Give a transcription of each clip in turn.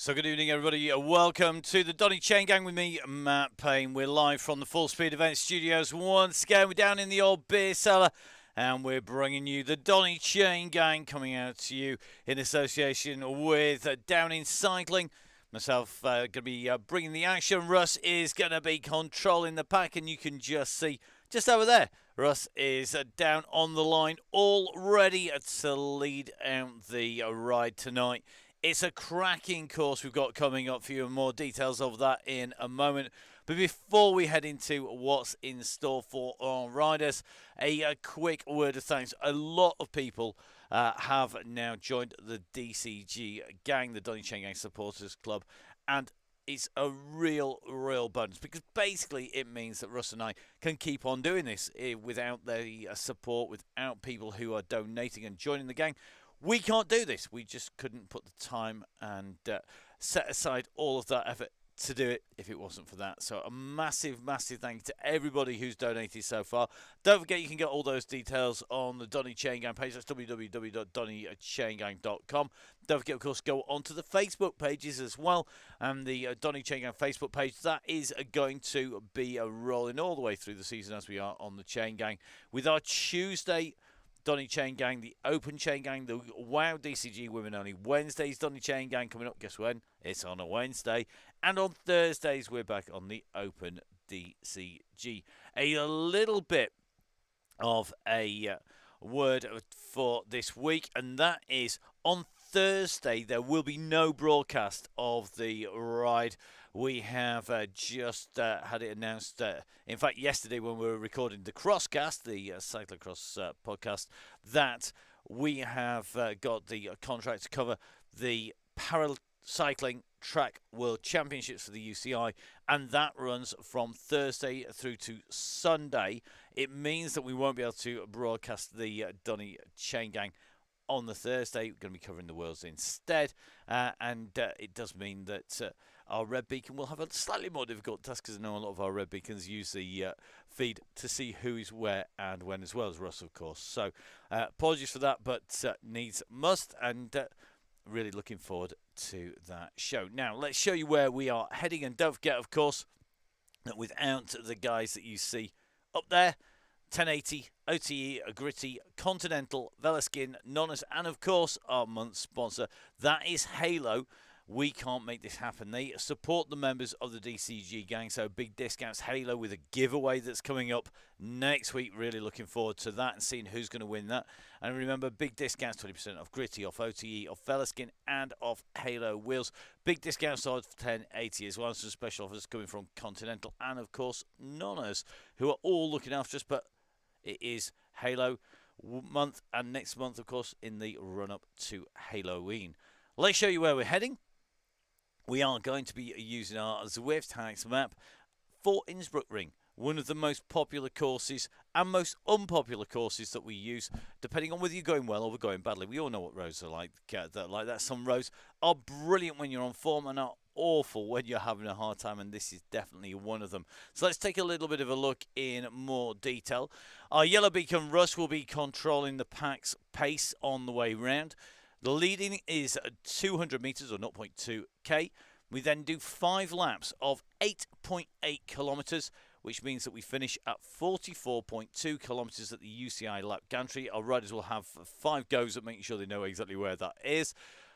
So good evening, everybody. Welcome to the Donny Chaingang with me, Matt Payne. We're live from the Full Speed Event Studios. Once again, we're down in the old beer cellar, and we're bringing you the Donny Chaingang, coming out to you in association with Downing Cycling. Myself going to be bringing the action. Russ is going to be controlling the pack, and you can just see just over there, Russ is down on the line, all ready to lead out the ride tonight. It's a cracking course we've got coming up for you, and more details of that in a moment. But before we head into what's in store for our riders, a quick word of thanks. A lot of people have now joined the DCG gang, the Donny Chaingang Supporters Club, and it's a real bonus, because basically it means that Russ and I can keep on doing this without the support, without people who are donating and joining the gang. We can't do this. We just couldn't put the time and set aside all of that effort to do it if it wasn't for that. So a massive thank you to everybody who's donated so far. Don't forget, you can get all those details on the Donny Chaingang page. That's www.donnychaingang.com. Don't forget, of course, go onto the Facebook pages as well. And the Donny Chaingang Facebook page, that is going to be rolling all the way through the season as we are on the Chaingang, with our Tuesday Donny Chaingang, the Open Chaingang, the WOW DCG Women Only Wednesdays Donny Chaingang coming up. Guess when? It's on a Wednesday. And on Thursdays, we're back on the Open DCG. A little bit of a word for this week, and that is on Thursday there will be no broadcast of the ride. We have just had it announced, in fact yesterday when we were recording the Crosscast, the cyclocross podcast, that we have got the contract to cover the Paracycling Track World Championships for the UCI, and that runs from Thursday through to Sunday. It means that we won't be able to broadcast the Donny Chaingang on the Thursday. We're going to be covering the Worlds instead, and it does mean that our Red Beacon will have a slightly more difficult task, because I know a lot of our Red Beacons use the feed to see who's where and when, as well as Russ, of course. So apologies for that, but needs must, and really looking forward to that show. Now, let's show you where we are heading, and don't forget, of course, that without the guys that you see up there, 1080, OTE, Gritty, Continental, Velaskin, Nonus, and of course our month sponsor, that is Halo. We can't make this happen. They support the members of the DCG gang, so big discounts. Halo with a giveaway that's coming up next week. Really looking forward to that and seeing who's going to win that. And remember, big discounts, 20% off Gritty, off OTE, off Velaskin, and off Halo wheels. Big discounts on 1080 as well. Some special offers coming from Continental and of course Nonus, who are all looking after us. But it is Halo month, and next month, of course, in the run-up to Halloween. Let's show you where we're heading. We are going to be using our Zwift Hacks map for Innsbruck Ring, one of the most popular courses and most unpopular courses that we use, depending on whether you're going well or we're going badly. We all know what roads are like that. Some roads are brilliant when you're on form and are awful when you're having a hard time, and this is definitely one of them. So let's take a little bit of a look in more detail. Our Yellow Beacon Russ will be controlling the pack's pace on the way round. The leading is 200 metres or 0.2k. We then do 5 laps of 8.8 kilometres, which means that we finish at 44.2 kilometres at the UCI lap gantry. Our riders will have 5 goes at making sure they know exactly where that is.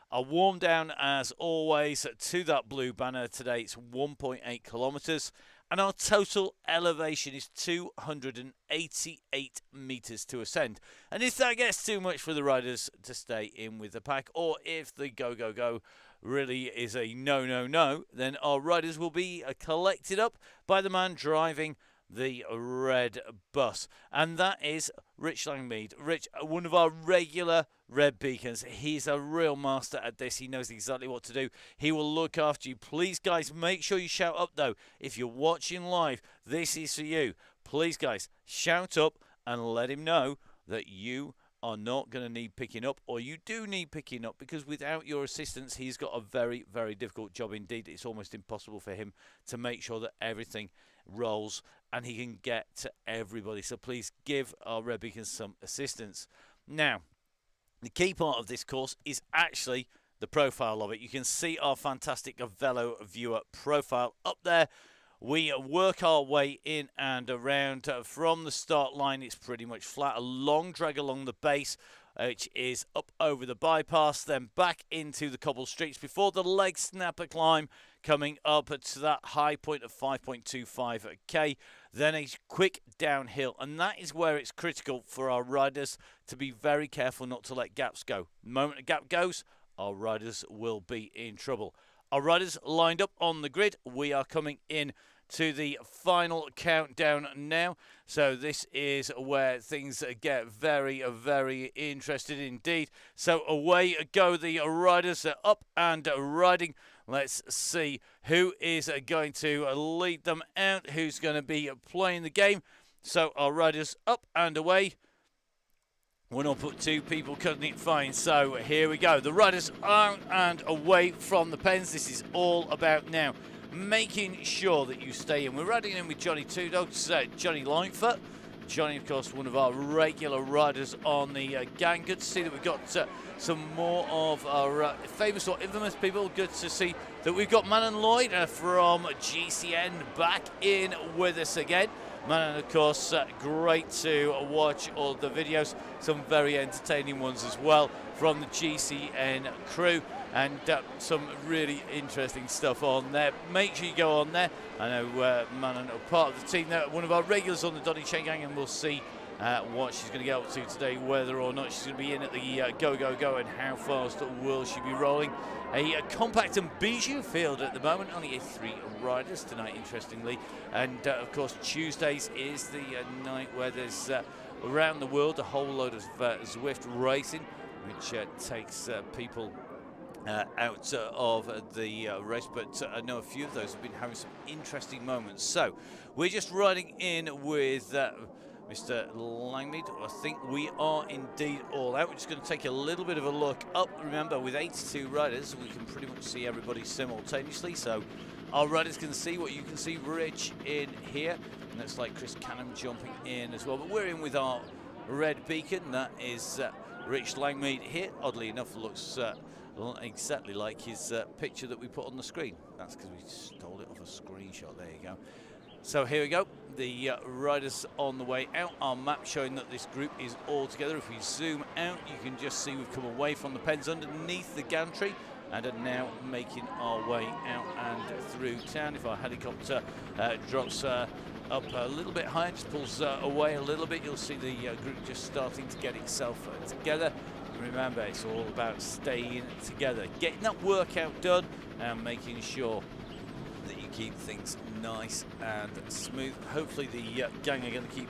A warm down, as always, to that blue banner. Today it's 1.8 kilometres, and our total elevation is 288 metres to ascend. And if that gets too much for the riders to stay in with the pack, or if the go really is a no, then our riders will be collected up by the man driving the red bus, and that is Rich Langmead. Rich, one of our regular Red Beacons. He's a real master at this. He knows exactly what to do. He will look after you. Please, guys, make sure you shout up, though. If you're watching live, this is for you. Please, guys, shout up and let him know that you are not going to need picking up, or you do need picking up, because without your assistance, he's got a very difficult job indeed. It's almost impossible for him to make sure that everything rolls and he can get to everybody. So please give our Red Beacons some assistance. Now, the key part of this course is actually the profile of it. You can see our fantastic Velo viewer profile up there. We work our way in and around. From the start line, it's pretty much flat. A long drag along the base, which is up over the bypass, then back into the cobble streets before the leg snapper climb, coming up to that high point of 5.25k. Then a quick downhill, and that is where it's critical for our riders to be very careful not to let gaps go. The moment a gap goes, our riders will be in trouble. Our riders lined up on the grid. We are coming in to the final countdown now. So this is where things get very, very interesting indeed. So away go the riders, up and riding. Let's see who is going to lead them out, who's going to be playing the game. So our riders up and away. 1-2 people cutting it fine. So here we go. The riders out and away from the pens. This is all about now making sure that you stay in. We're riding in with Johnny Two Dogs, Johnny Lightfoot. Johnny, of course, one of our regular riders on the gang. Good to see that we've got some more of our famous or infamous people. Good to see that we've got Manon Lloyd from GCN back in with us again. Manon, of course, great to watch all the videos. Some very entertaining ones as well from the GCN crew. And some really interesting stuff on there. Make sure you go on there. I know Manon are part of the team there, one of our regulars on the Donny Chaingang, and we'll see what she's going to get up to today, whether or not she's going to be in at the go, and how fast will she be rolling. A compact and bijou field at the moment, only 3 riders tonight, interestingly. And of course, Tuesdays is the night where there's around the world a whole load of Zwift racing, which takes people out of the race, but I know a few of those have been having some interesting moments. So we're just riding in with Mr. Langmead. I think we are indeed all out. We're just going to take a little bit of a look up. Remember, with 82 riders, we can pretty much see everybody simultaneously. So our riders can see what you can see. Rich in here, and that's like Chris Canham jumping in as well. But we're in with our red beacon. That is Rich Langmead here. Oddly enough, looks exactly like his picture that we put on the screen. That's because we stole it off a screenshot. There you go. So here we go. The riders on the way out. Our map showing that this group is all together. If we zoom out, you can just see we've come away from the pens underneath the gantry and are now making our way out and through town. If our helicopter drops up a little bit higher, just pulls away a little bit, you'll see the group just starting to get itself together. Remember, it's all about staying together, getting that workout done, and making sure that you keep things nice and smooth. Hopefully the gang are going to keep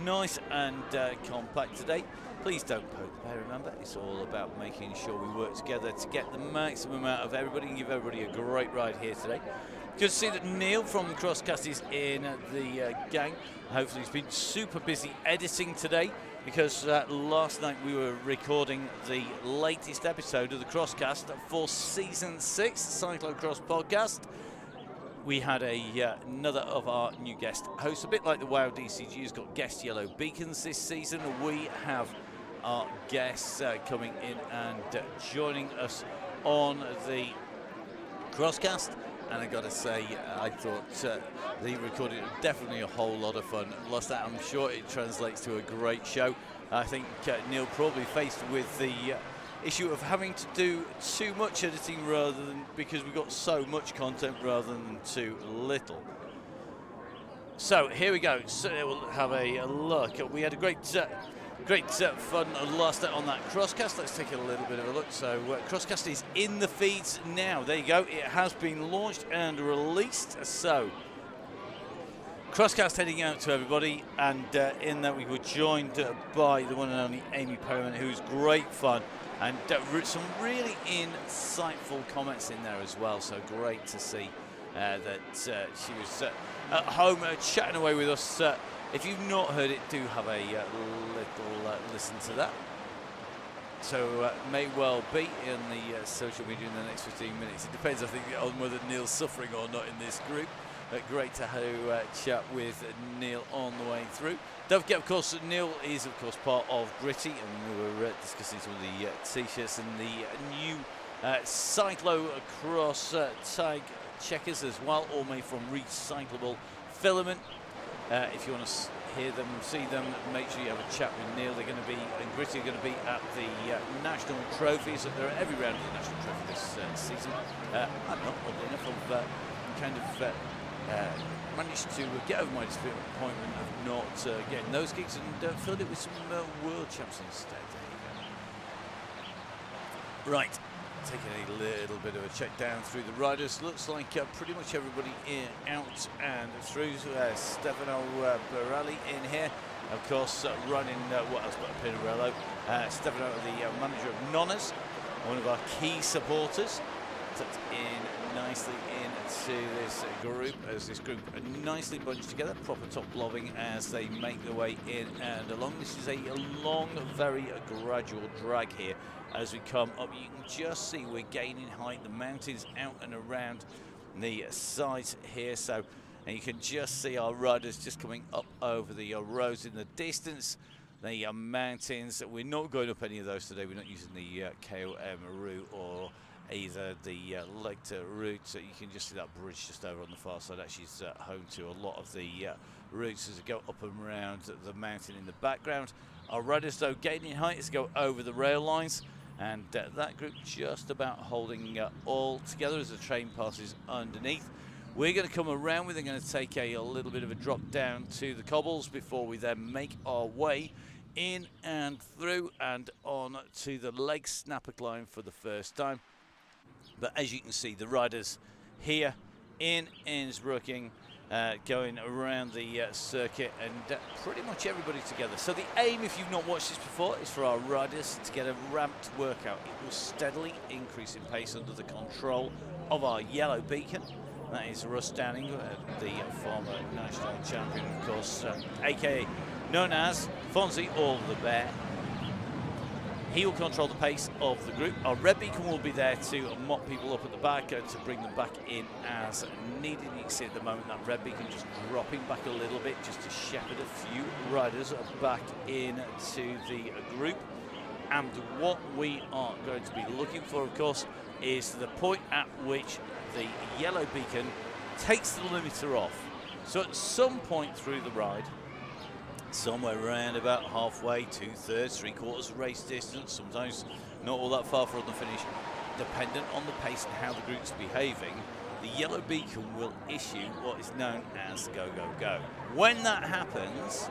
nice and compact today. Please don't poke the bear. Remember, it's all about making sure we work together to get the maximum out of everybody and give everybody a great ride here today. Good to see that Neil from the Crosscast is in the gang. Hopefully he's been super busy editing today, because last night we were recording the latest episode of the Crosscast for Season 6, Cyclocross Podcast. We had another of our new guest hosts, a bit like the WoW DCG who's got guest yellow beacons this season. We have our guests coming in and joining us on the Crosscast. And I got to say, I thought the recording was definitely a whole lot of fun. Lost that, I'm sure it translates to a great show. I think Neil probably faced with the issue of having to do too much editing rather than, because we got so much content rather than too little. So here we go. So we'll have a look. We had a great fun last night on that Crosscast. Let's take a little bit of a look. So Crosscast is in the feeds now. There you go. It has been launched and released. So Crosscast heading out to everybody, and in that we were joined by the one and only Amy Perriman, who's great fun, and some really insightful comments in there as well. So great to see that she was at home chatting away with us. If you've not heard it, do have a little listen to that. So may well be in the social media in the next 15 minutes. It depends, I think, on whether Neil's suffering or not in this group. Great to have chat with Neil on the way through. Don't forget, of course, that Neil is, of course, part of Gritty, and we were discussing some of the T-shirts and the new cyclo-cross tag checkers as well, all made from recyclable filament. If you want to hear them, see them, make sure you have a chat with Neil. They're going to be, and Gritty are going to be at the National Trophies. They're at every round of the National Trophy this season. I'm not, oddly enough, I've kind of managed to get over my disappointment of not getting those gigs and filled it with some World Champs instead. There you go. Right. Taking a little bit of a check down through the riders. Looks like pretty much everybody in, out and through. Stefano Borelli in here. Of course, running, what else but Pinarello. Stefano, the manager of Nonnas, one of our key supporters. Tucked in nicely into this group, as this group are nicely bunched together. Proper top lobbing as they make their way in and along. This is a long, very gradual drag here. As we come up, you can just see we're gaining height. The mountains out and around the sides here, so and you can just see our riders just coming up over the roads in the distance. The mountains, we're not going up any of those today. We're not using the KOM route or either the Lecter route. So you can just see that bridge just over on the far side. Actually, is home to a lot of the routes as we go up and around the mountain in the background. Our riders, though, gaining height as they go over the rail lines. And that group just about holding all together as the train passes underneath. We're going to come around with, they're going to take a little bit of a drop down to the cobbles before we then make our way in and through and on to the leg snapper climb for the first time. But as you can see, the riders here in Innsbrucking, going around the circuit, and pretty much everybody together. So the aim, if you've not watched this before, is for our riders to get a ramped workout. It will steadily increase in pace under the control of our yellow beacon. That is Russ Downing, the former national champion, of course, aka known as Fonzie or the Bear. He will control the pace of the group. Our red beacon will be there to mop people up at the back, to bring them back in as needed. You can see at the moment that red beacon just dropping back a little bit just to shepherd a few riders back into the group. And what we are going to be looking for, of course, is the point at which the yellow beacon takes the limiter off. So at some point through the ride, somewhere around about halfway, 2/3, 3/4 race distance, sometimes not all that far from the finish, dependent on the pace and how the group's behaving, the yellow beacon will issue what is known as go, go, go. When that happens,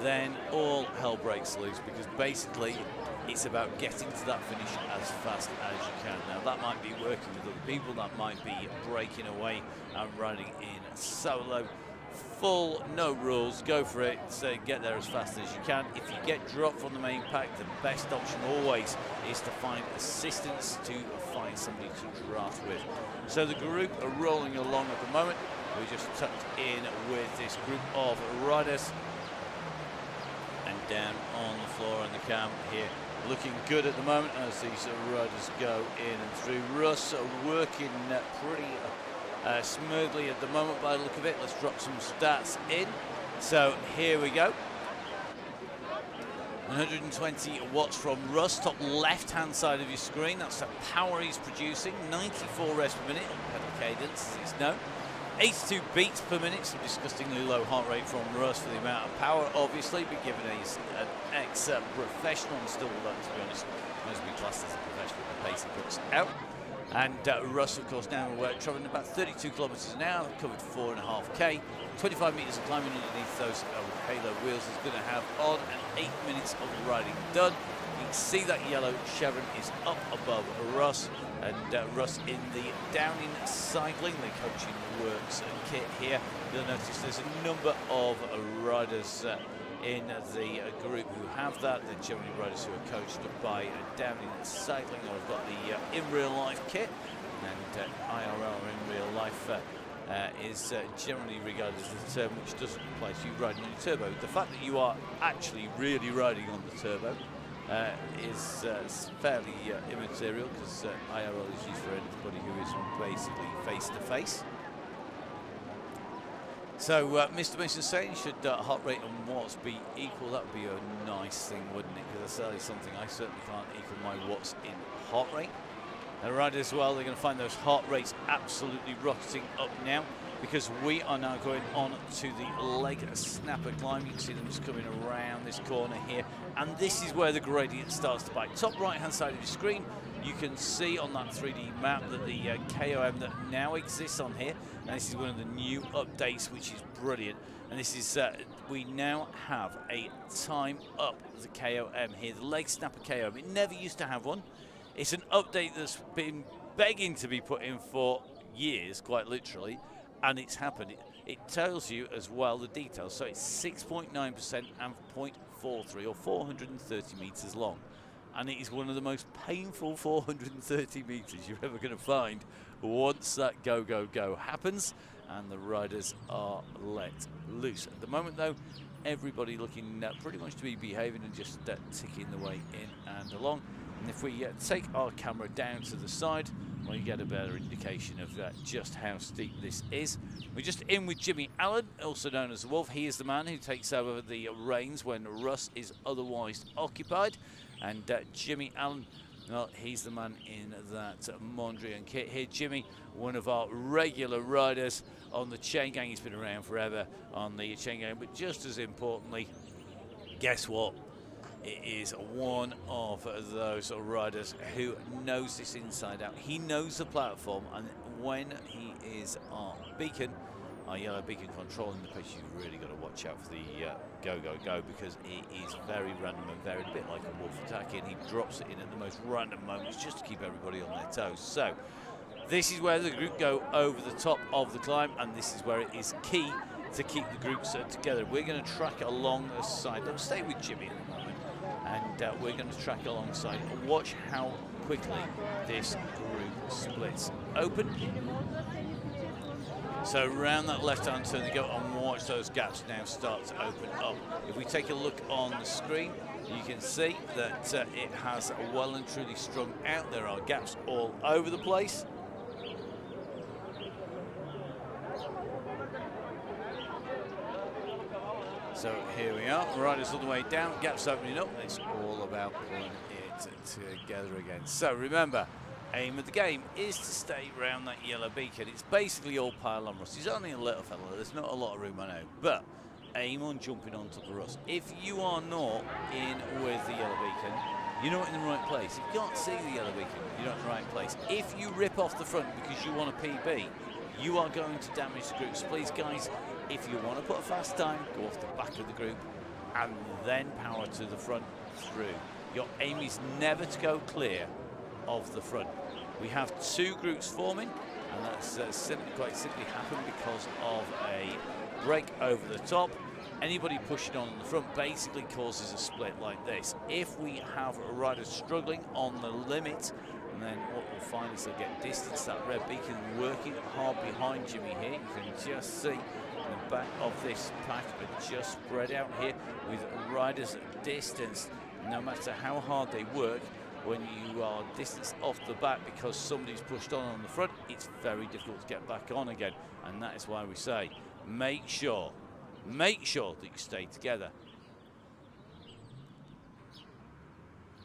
then all hell breaks loose, because basically it's about getting to that finish as fast as you can. Now that might be working with other people, that might be breaking away and riding in solo. Full, no rules, go for it, so get there as fast as you can. If you get dropped from the main pack, the best option always is to find assistance, to find somebody to draft with. So the group are rolling along at the moment. We're just tucked in with this group of riders. And down on the floor on the cam here, looking good at the moment as these riders go in and through. Russ working pretty smoothly at the moment by the look of it. Let's drop some stats in. So here we go. 120 watts from Russ, top left hand side of your screen. That's the power he's producing. 94 reps per minute, pedal cadence as it's known. 82 beats per minute, some disgustingly low heart rate from Russ for the amount of power, obviously, but given he's an ex-professional and still, to be honest, must be classed as a professional, the pace he puts out. And Russ, of course, now we're travelling about 32 kilometres an hour, covered 4.5k, 25 metres of climbing underneath those halo wheels is going to have on, and 8 minutes of riding done. You can see that yellow chevron is up above Russ, and Russ in the Downing cycling, the coaching works kit here. You'll notice there's a number of riders in the group who have that. They're generally riders who are coached by Downing cycling or have got the in real life kit, and IRL or in real life is generally regarded as the term which doesn't apply to you riding on your turbo. The fact that you are actually really riding on the turbo is fairly immaterial, because IRL is used for anybody who is basically face to face. So Mr. Mason saying, should heart rate and watts be equal? That would be a nice thing, wouldn't it? Because that's something I certainly can't equal my watts in heart rate. Right as well, they're going to find those heart rates absolutely rocketing up now, because we are now going on to the leg snapper climb. You can see them just coming around this corner here, and this is where the gradient starts to bite. Top right hand side of your screen, you can see on that 3D map that the KOM that now exists on here, and this is one of the new updates, which is brilliant. And this is, we now have a time up the KOM here, the leg snapper KOM. It never used to have one. It's an update that's been begging to be put in for years, quite literally, and it's happened. It tells you as well the details. So it's 6.9% and 0.43 or 430 meters long. And it is one of the most painful 430 meters you're ever going to find once that go, go, go happens and the riders are let loose. At the moment, though, everybody looking pretty much to be behaving and just ticking the way in and along. And if we take our camera down to the side, well, you get a better indication of just how steep this is. We're just in with Jimmy Allen, also known as the Wolf. He is the man who takes over the reins when Russ is otherwise occupied. And Jimmy Allen, well, he's the man in that Mondrian kit here. Jimmy, one of our regular riders on the Chaingang. He's been around forever on the Chaingang, but just as importantly, guess what? It is one of those riders who knows this inside out. He knows the platform, and when he is our beacon, our yellow beacon controlling the pitch, you've really got to watch out for the go, go, go, because it is very random and varied, a bit like a wolf attacking. He drops it in at the most random moments just to keep everybody on their toes. So this is where the group go over the top of the climb, and this is where it is key to keep the groups together. We're going to track along the side. Don't stay with Jimmy at the moment. And we're going to track alongside. Watch how quickly this group splits open. So around that left-hand turn they go, and watch those gaps now start to open up. If we take a look on the screen, you can see that it has well and truly strung out. There are gaps all over the place. So here we are, riders all the way down, gaps opening up. It's all about pulling it together again. So remember, aim of the game is to stay around that yellow beacon. It's basically all pile on Russ. He's only a little fella, there's not a lot of room, I know, but aim on jumping onto the Russ. If you are not in with the yellow beacon, you're not in the right place. If you can't see the yellow beacon, you're not in the right place. If you rip off the front because you want a PB, you are going to damage the group. So please, guys, if you want to put a fast time, go off the back of the group and then power to the front through. Your aim is never to go clear of the front. We have two groups forming, and that's quite simply happened because of a break over the top. Anybody pushing on the front basically causes a split like this. If we have riders struggling on the limit, and then what we'll find is they'll get distance. That red beacon working hard behind Jimmy here. You can just see the back of this pack are just spread out here with riders distance. No matter how hard they work, when you are distanced off the back because somebody's pushed on the front, it's very difficult to get back on again. And that is why we say, make sure that you stay together.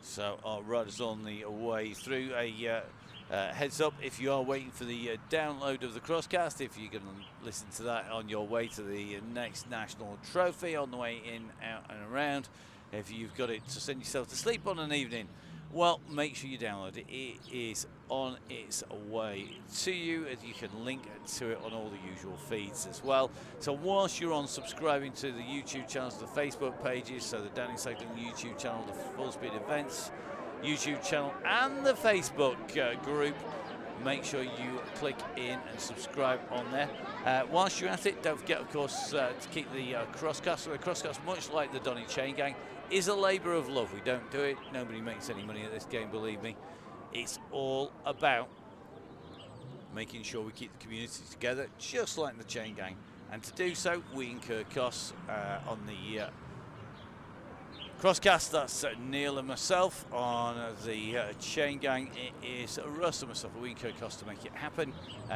So our riders on the way through. A heads up, if you are waiting for the download of the crosscast, if you're going to listen to that on your way to the next national trophy, on the way in, out and around, if you've got it to send yourself to sleep on an evening, well, make sure you download it. It is on its way to you, and you can link to it on all the usual feeds as well. So whilst you're on subscribing to the YouTube channels, the Facebook pages, so the Donny Cycling YouTube channel, the Full Speed Events YouTube channel, and the Facebook group, make sure you click in and subscribe on there. Whilst you're at it, don't forget, of course, to keep the crosscast. The crosscast, much like the Donny Chaingang, is a labour of love. We don't do it. Nobody makes any money at this game, believe me. It's all about making sure we keep the community together, just like the Chaingang. And to do so, we incur costs on the crosscast. That's Neil and myself. On the Chaingang, it is Russ and myself. We incur costs to make it happen.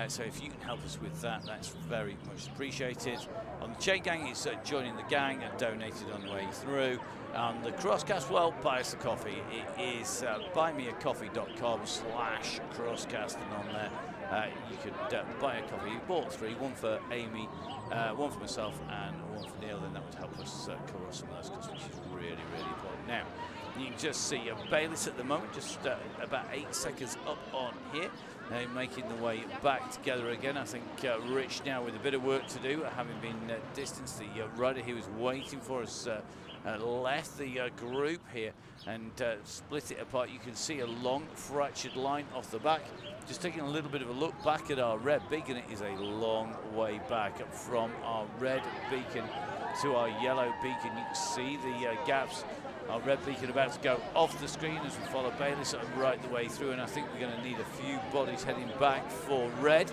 So if you can help us with that, that's very much appreciated. On the Chaingang, it's joining the gang and donated on the way through. And the Crosscast, well, buy us a coffee. It is buymeacoffee.com/crosscast, and on there you could buy a coffee. You bought 3, one for Amy, one for myself, and one for Neil. Then that would help us cover some of those costs, which is really, really important. Now, you can just see Bayliss at the moment, just about 8 seconds up on here. Making the way back together again. I think Rich now with a bit of work to do, having been distanced. The rider he was waiting for us left the group here and split it apart. You can see a long fractured line off the back. Just taking a little bit of a look back at our red beacon. It is a long way back from our red beacon to our yellow beacon. You can see the gaps. Our red beacon about to go off the screen as we follow Bayliss right the way through, and I think we're going to need a few bodies heading back for red.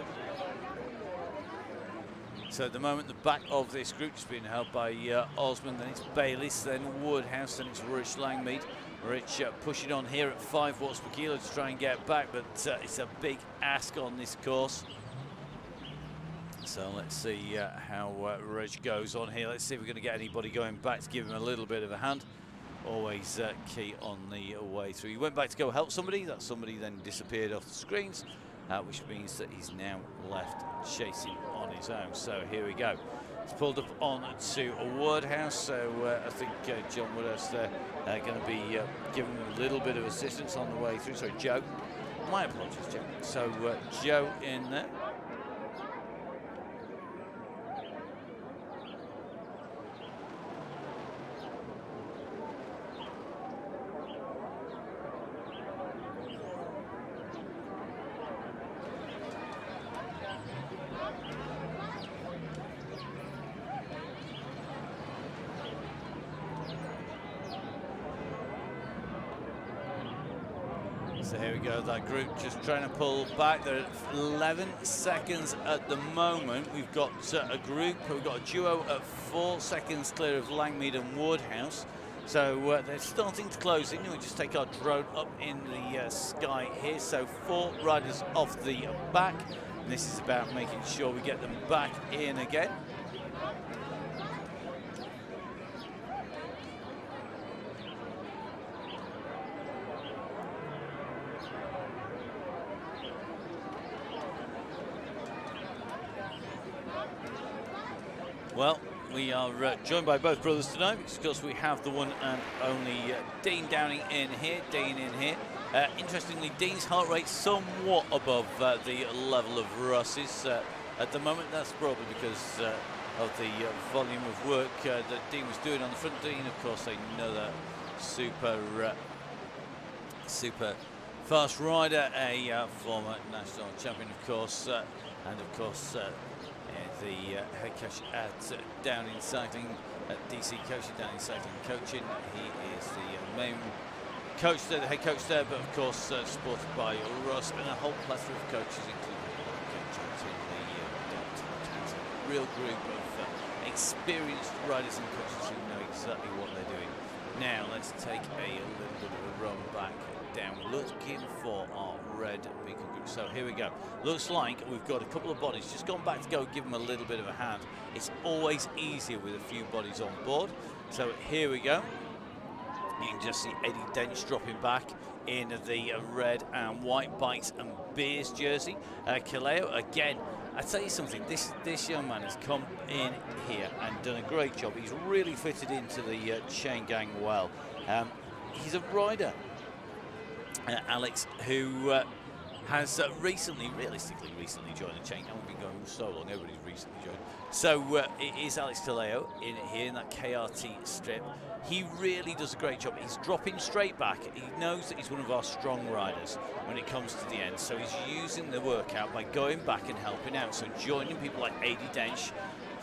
So at the moment, the back of this group is being held by Osmond, then it's Bayliss, then Woodhouse, then it's Rich Langmead. Rich pushing on here at 5 watts per kilo to try and get back, but it's a big ask on this course. So let's see how Rich goes on here. Let's see if we're going to get anybody going back to give him a little bit of a hand. Always key on the way through. He went back to go help somebody. That somebody then disappeared off the screens, which means that he's now left chasing on his own. So here we go. He's pulled up on to Woodhouse. So I think John Woodhouse there going to be giving him a little bit of assistance on the way through. Sorry, Joe. My apologies, Joe. So Joe in there. So here we go, that group just trying to pull back. They're at 11 seconds at the moment. We've got a group, we've got a duo at 4 seconds clear of Langmead and Woodhouse. So they're starting to close in. We'll just take our drone up in the sky here. So 4 riders off the back. And this is about making sure we get them back in again. Well, we are joined by both brothers tonight because we have the one and only Dean Downing in here. Interestingly, Dean's heart rate somewhat above the level of Russ's at the moment. That's probably because of the volume of work that Dean was doing on the front. Dean, of course, another super fast rider, a former national champion, of course, and of course. The head coach at Downing Cycling, at DC Coaching, Downing Cycling Coaching. He is the main coach there, the head coach there, but of course supported by Russ and a whole plethora of coaches, including the real group of experienced riders and coaches who know exactly what they're doing. Now let's take a little bit of a run back down, looking for our red beacon group. So here we go. Looks like we've got a couple of bodies just gone back to go give them a little bit of a hand. It's always easier with a few bodies on board. So here we go. You can just see Eddie Dench dropping back in the red and white bikes and beers jersey. Kaleo, again, I tell you something, this young man has come in here and done a great job. He's really fitted into the Chaingang well. He's a rider, Alex, who has realistically recently joined the Chaingang. We've been going so long, everybody's recently joined. So it is Alex Kaleo in here in that KRT strip. He really does a great job. He's dropping straight back. He knows that he's one of our strong riders when it comes to the end. So he's using the workout by going back and helping out. So joining people like Eddie Dench,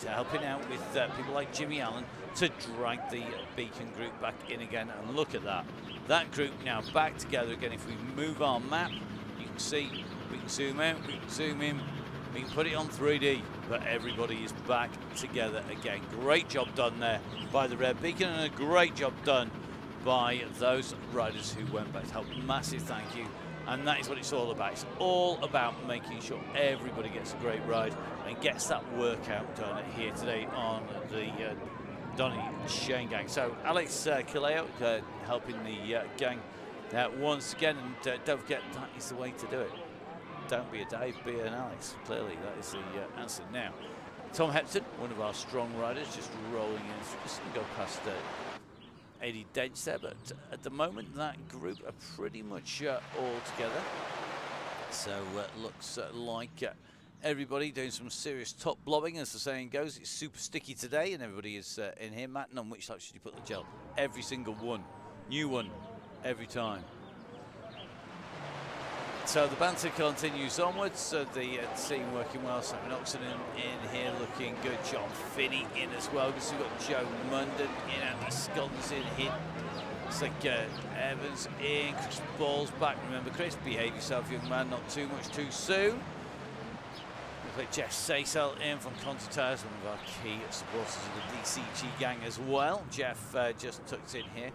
to helping out with people like Jimmy Allen to drag the beacon group back in again. And look at that. That group now back together again. If we move our map, you can see we can zoom out, we can zoom in, we can put it on 3D, but everybody is back together again. Great job done there by the Red Beacon, and a great job done by those riders who went back to help. Massive thank you. And that is what it's all about. It's all about making sure everybody gets a great ride and gets that workout done here today on the Donny Chaingang. So Alex Kaleo helping the gang once again, and don't forget that is the way to do it. Don't be a Dave, be an Alex. Clearly, that is the answer. Now, Tom Hepton, one of our strong riders, just rolling in. Just going to go past Eddie Dench there, but at the moment that group are pretty much all together. So looks like everybody doing some serious top blobbing, as the saying goes. It's super sticky today, and everybody is in here. Matt, on which side should you put the gel? Every single one. New one. Every time. So the banter continues onwards. The team working well. Simon Oxon in here looking good. John Finney in as well. Because we've got Joe Munden in, Andy Scottons in here. It's like Evans in, Chris Ball's back. Remember, Chris, behave yourself, young man. Not too much too soon. Looks like Jeff Saysel in from Conti Tires, one of our key supporters of the DCG gang as well. Jeff just tucked in here.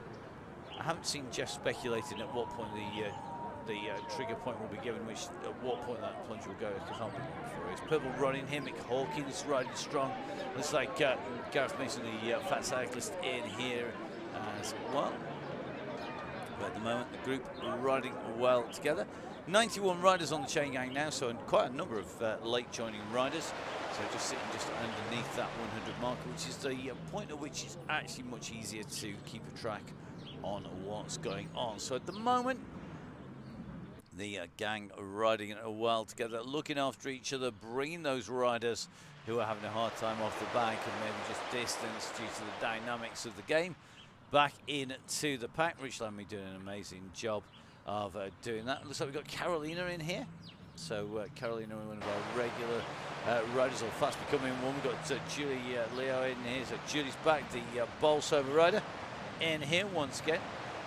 I haven't seen Jeff speculating at what point the trigger point will be given, at what point that plunge will go. I can't be for it. It's Purple running here. Mick Hawkins riding strong. Looks like Gareth Mason, the fat cyclist, in here as well. But at the moment, the group are riding well together. 91 riders on the Chaingang now, so quite a number of late joining riders. So just sitting just underneath that 100 marker, which is the point at which it's actually much easier to keep a track on what's going on. So at the moment, the gang are riding well together, looking after each other, bringing those riders who are having a hard time off the bank and maybe just distance due to the dynamics of the game back into the pack. Rich Lammy doing an amazing job of doing that. Looks like we've got Carolina in here. So Carolina, one of our regular riders, will fast becoming one. We've got Julie Leo in here. So Julie's back, the Bolsover rider, in here once again,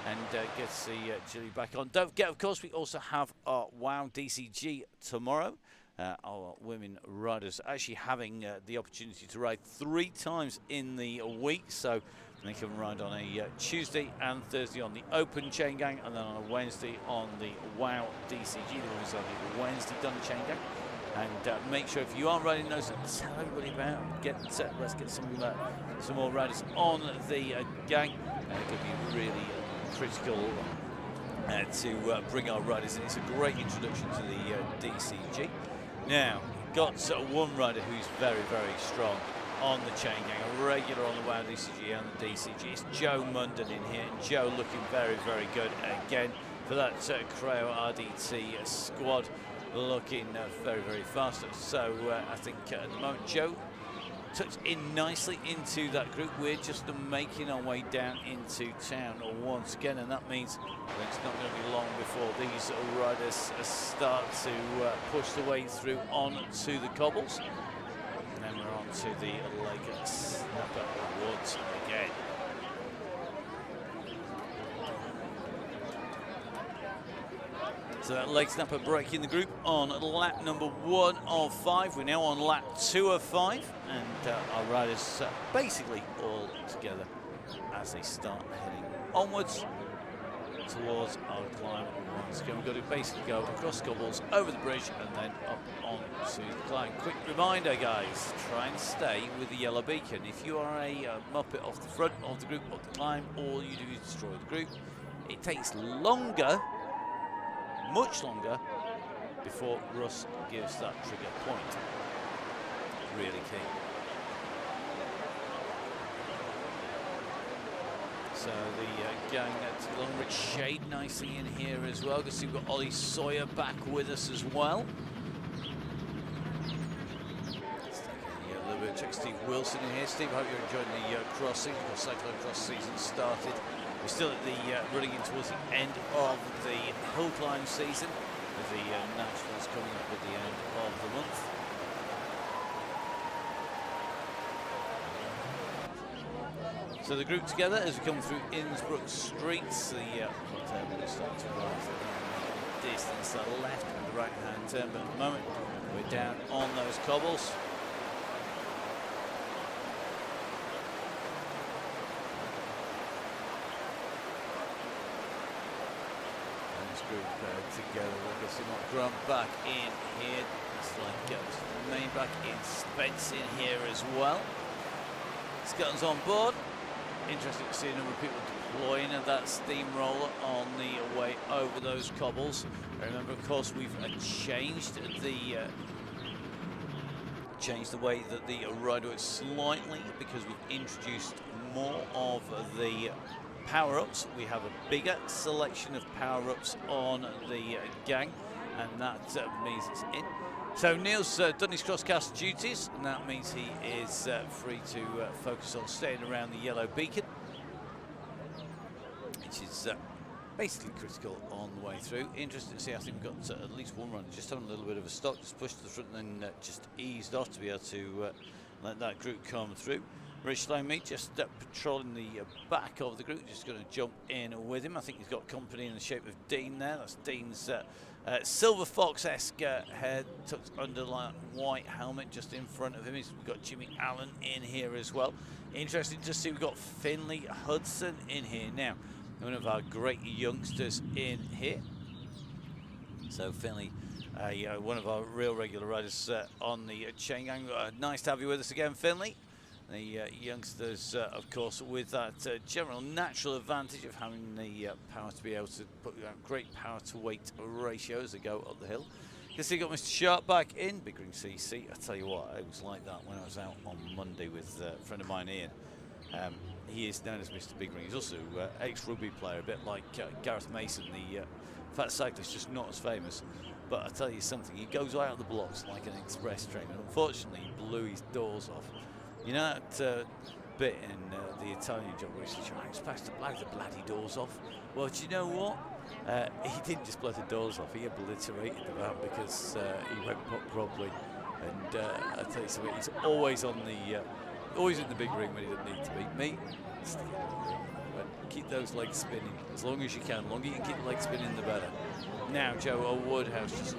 and gets the Julie back on. Don't forget, of course, we also have our WOW DCG tomorrow. Our women riders actually having the opportunity to ride 3 times in the week, so they can ride on a Tuesday and Thursday on the Open Chaingang, and then on a Wednesday on the WOW DCG. The women's on the Wednesday Donny Chaingang. And make sure if you are riding those, tell everybody about them. Let's get some more riders on the gang. It could be really critical to bring our riders in. It's a great introduction to the DCG. Now, got one rider who's very, very strong on the Chaingang, a regular on the WOW DCG and the DCG. It's Joe Munden in here, and Joe looking very, very good again for that Creo RDT squad, looking very, very fast. So I think at the moment, Joe tucked in nicely into that group. We're just making our way down into town once again, and that means it's not going to be long before these riders start to push their way through onto the cobbles. And then we're on to the Lake Snapper Woods again. So that Lake Snapper breaking the group on lap number 1 of 5. We're now on lap 2 of 5, and our riders basically all together as they start heading onwards towards our climb once again. We've got to basically go across cobbles, over the bridge, and then up onto the climb. Quick reminder, guys, try and stay with the yellow beacon. If you are a Muppet off the front of the group, of the climb, all you do is destroy the group. It takes longer, much longer, before Russ gives that trigger point. Really key. So the gang that's along Rich Shade nicely in here as well. Because we've got Ollie Sawyer back with us as well. Let's take a little bit of check Steve Wilson in here. Steve, I hope you're enjoying the crossing. The cyclone cross season started. We're still at the running in towards the end of the hill climb season, with the nationals coming up at the end of the month. So the group together as we come through Innsbruck streets. The we're starting to rise the distance to the left and the right hand turn, but at the moment we're down on those cobbles. Group together. We'll get some more Grunt back in here. It's like main back in Spence in here as well. Skeletons on board. Interesting to see a number of people deploying that steamroller on the way over those cobbles. Remember, of course, we've changed the way that the ride works slightly because we've introduced more of the power-ups. We have a bigger selection of power-ups on the gang, and that means it's in. So Neil's done his crosscast duties, and that means he is free to focus on staying around the yellow beacon, which is basically critical on the way through. Interesting to see, I think we've got at least one runner just having a little bit of a stop, just pushed to the front and then just eased off to be able to let that group come through. Rich Lamy just patrolling the back of the group, just going to jump in with him. I think he's got company in the shape of Dean there. That's Dean's Silver Fox-esque head tucked under like white helmet just in front of him. We've got Jimmy Allen in here as well. Interesting to see we've got Finley Hudson in here now. One of our great youngsters in here. So Finley, one of our real regular riders on the Chaingang. Nice to have you with us again, Finley. The youngsters, of course, with that general natural advantage of having the power to be able to put great power to weight ratio as they go up the hill. You can see got Mr. Sharp back in, Big Ring CC. I tell you what, it was like that when I was out on Monday with a friend of mine, Ian. He is known as Mr. Big Ring. He's also ex-rugby player, a bit like Gareth Mason, the fat cyclist, just not as famous. But I tell you something, he goes out of the blocks like an express train. And unfortunately, he blew his doors off. You know that bit in the Italian job where he says, "I'm supposed to blow the bloody doors off." Well, do you know what? He didn't just blow the doors off, he obliterated the van because he went properly. And I tell you something, he's always on the, always in the big ring when he doesn't need to be. Me, stay in the ring, but keep those legs spinning as long as you can. The longer you can keep the legs spinning, the better. Now, Joe Woodhouse just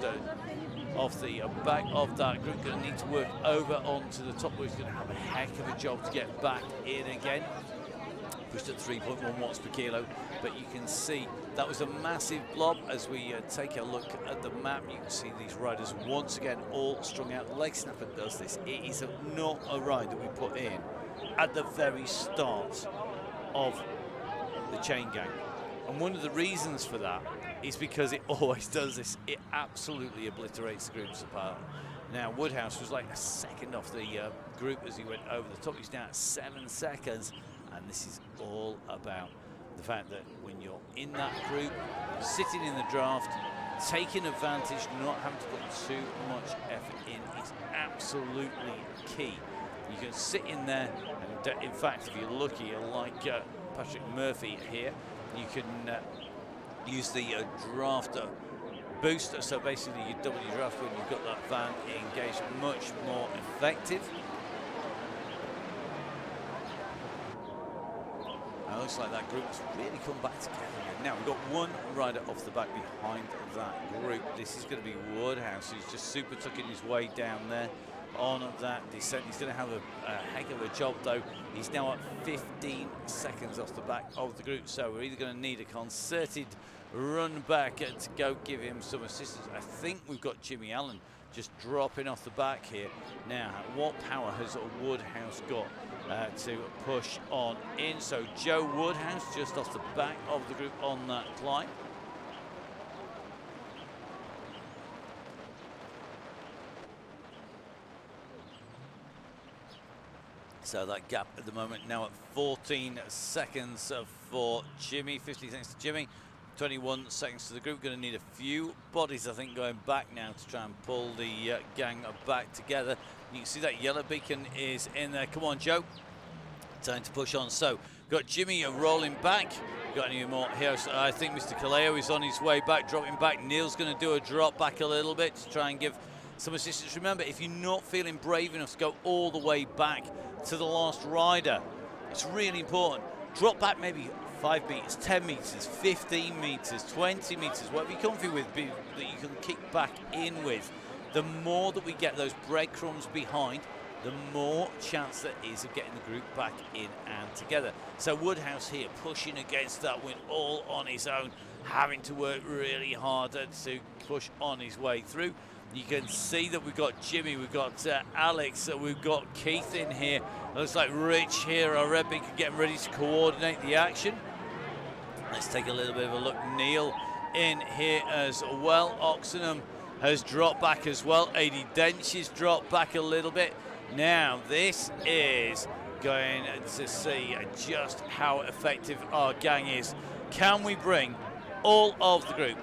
off the back of that group, going to need to work over onto the top where he's going to have a heck of a job to get back in again. Pushed at 3.1 watts per kilo, but you can see that was a massive blob. As we take a look at the map, you can see these riders once again all strung out. Leg Snapper does this. It is not a ride that we put in at the very start of the Chaingang, and one of the reasons for that is because it always does this. It absolutely obliterates the groups apart. Now, Woodhouse was like a second off the group as he went over the top. He's now at 7 seconds, and this is all about the fact that when you're in that group, sitting in the draft, taking advantage, not having to put too much effort in is absolutely key. You can sit in there, and in fact, if you're lucky, like Patrick Murphy here, you can use the drafter booster, so basically you double your draft when you've got that van engaged, much more effective. Now it looks like that group's really come back together again. Now we've got one rider off the back behind that group. This is going to be Woodhouse, who's just super tucking his way down there on that descent. He's going to have a heck of a job though. He's now at 15 seconds off the back of the group, so we're either going to need a concerted run back to go give him some assistance. I think we've got Jimmy Allen just dropping off the back here. Now, what power has Woodhouse got to push on in? So Joe Woodhouse just off the back of the group on that climb. So that gap at the moment now at 14 seconds for Jimmy, 15 seconds to Jimmy, 21 seconds to the group. Going to need a few bodies, I think, going back now to try and pull the gang back together. You can see that yellow beacon is in there. Come on, Joe. Time to push on. So, got Jimmy rolling back. Got any more here? So I think Mr. Kaleo is on his way back, dropping back. Neil's going to do a drop back a little bit to try and give some assistance. Remember, if you're not feeling brave enough to go all the way back to the last rider, it's really important. Drop back maybe 5 meters, 10 meters, 15 meters, 20 meters, whatever you're comfy with, that you can kick back in with. The more that we get those breadcrumbs behind, the more chance there is of getting the group back in and together. So Woodhouse here pushing against that wind all on his own, having to work really hard to push on his way through. You can see that we've got Jimmy, we've got Alex, we've got Keith in here. Looks like Rich here, our red beacon, getting ready to coordinate the action. Let's take a little bit of a look. Neil in here as well. Oxenham has dropped back as well. 80 Dench has dropped back a little bit. Now this is going to see just how effective our gang is. Can we bring all of the group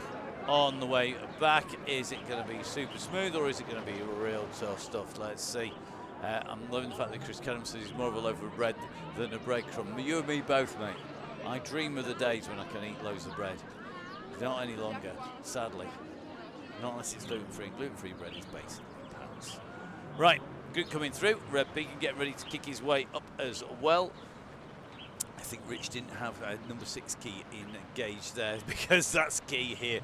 on the way back? Is it going to be super smooth, or is it going to be real tough stuff? Let's see. I'm loving the fact that Chris Callum says he's more of a loaf of bread than a breadcrumb. You and me both, mate. I dream of the days when I can eat loaves of bread. Not any longer, sadly. Not unless it's gluten-free. Gluten-free bread is basically pounds. Right, good coming through. Red Beacon getting ready to kick his way up as well. I think Rich didn't have number 6 key engaged there because that's key here.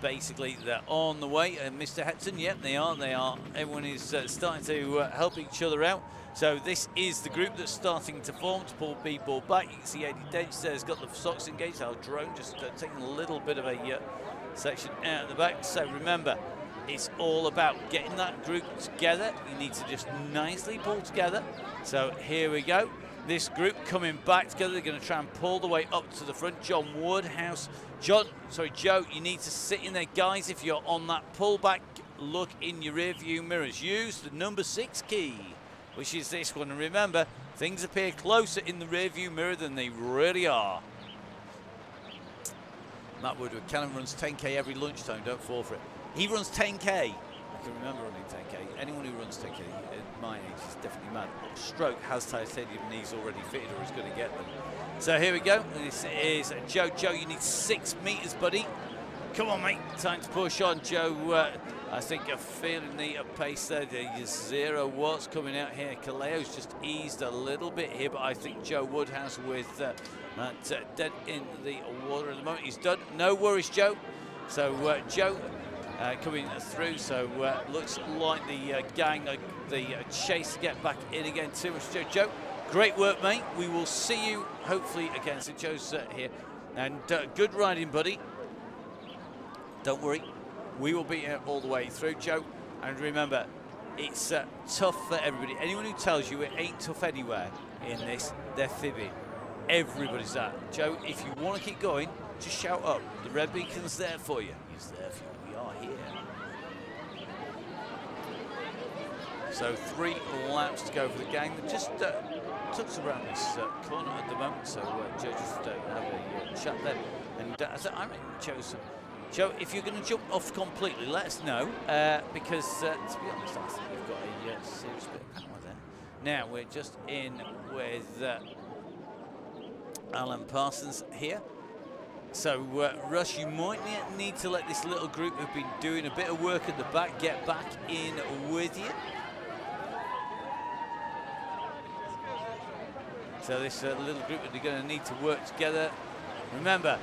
Basically, they're on the way. Mr. Hetson, yep, they are. Everyone is starting to help each other out. So this is the group that's starting to form to pull B-ball back. You can see Eddie Dench there's got the socks engaged. Our drone just taking a little bit of a section out of the back. So remember, it's all about getting that group together. You need to just nicely pull together. So here we go. This group coming back together. They're going to try and pull the way up to the front. John Woodhouse. Joe, you need to sit in there. Guys, if you're on that pullback, look in your rear view mirrors. Use the number 6 key, which is this one. And remember, things appear closer in the rear view mirror than they really are. Matt Woodward, Cannon runs 10k every lunchtime, don't fall for it. He runs 10k. I can remember running 10k. Anyone who runs 10k at my age is definitely mad. Stroke has titanium knees already fitted or is going to get them. So here we go. This is Joe. Joe, you need 6 meters, buddy. Come on, mate. Time to push on, Joe. I think you're feeling the pace there. There's 0 watts coming out here. Kaleo's just eased a little bit here, but I think Joe Woodhouse with that dead in the water at the moment. He's done. No worries, Joe. So Joe coming through. So looks like the gang, the chase to get back in again too much. Joe, great work, mate. We will see you hopefully again. So Joe's here. And good riding, buddy. Don't worry. We will be here all the way through, Joe. And remember, it's tough for everybody. Anyone who tells you it ain't tough anywhere in this, they're fibbing. Everybody's that. Joe, if you want to keep going, just shout up. The red beacon's there for you. He's there for you. We are here. So 3 laps to go for the gang. They're just tucks around this corner at the moment. So Joe just have a chat there. And I reckon Joe, if you're going to jump off completely, let us know, because to be honest, I think you've got a serious bit of power there. Now, we're just in with Alan Parsons here. So, Russ, you might need to let this little group who've been doing a bit of work at the back get back in with you. So this little group that they're going to need to work together. Remember,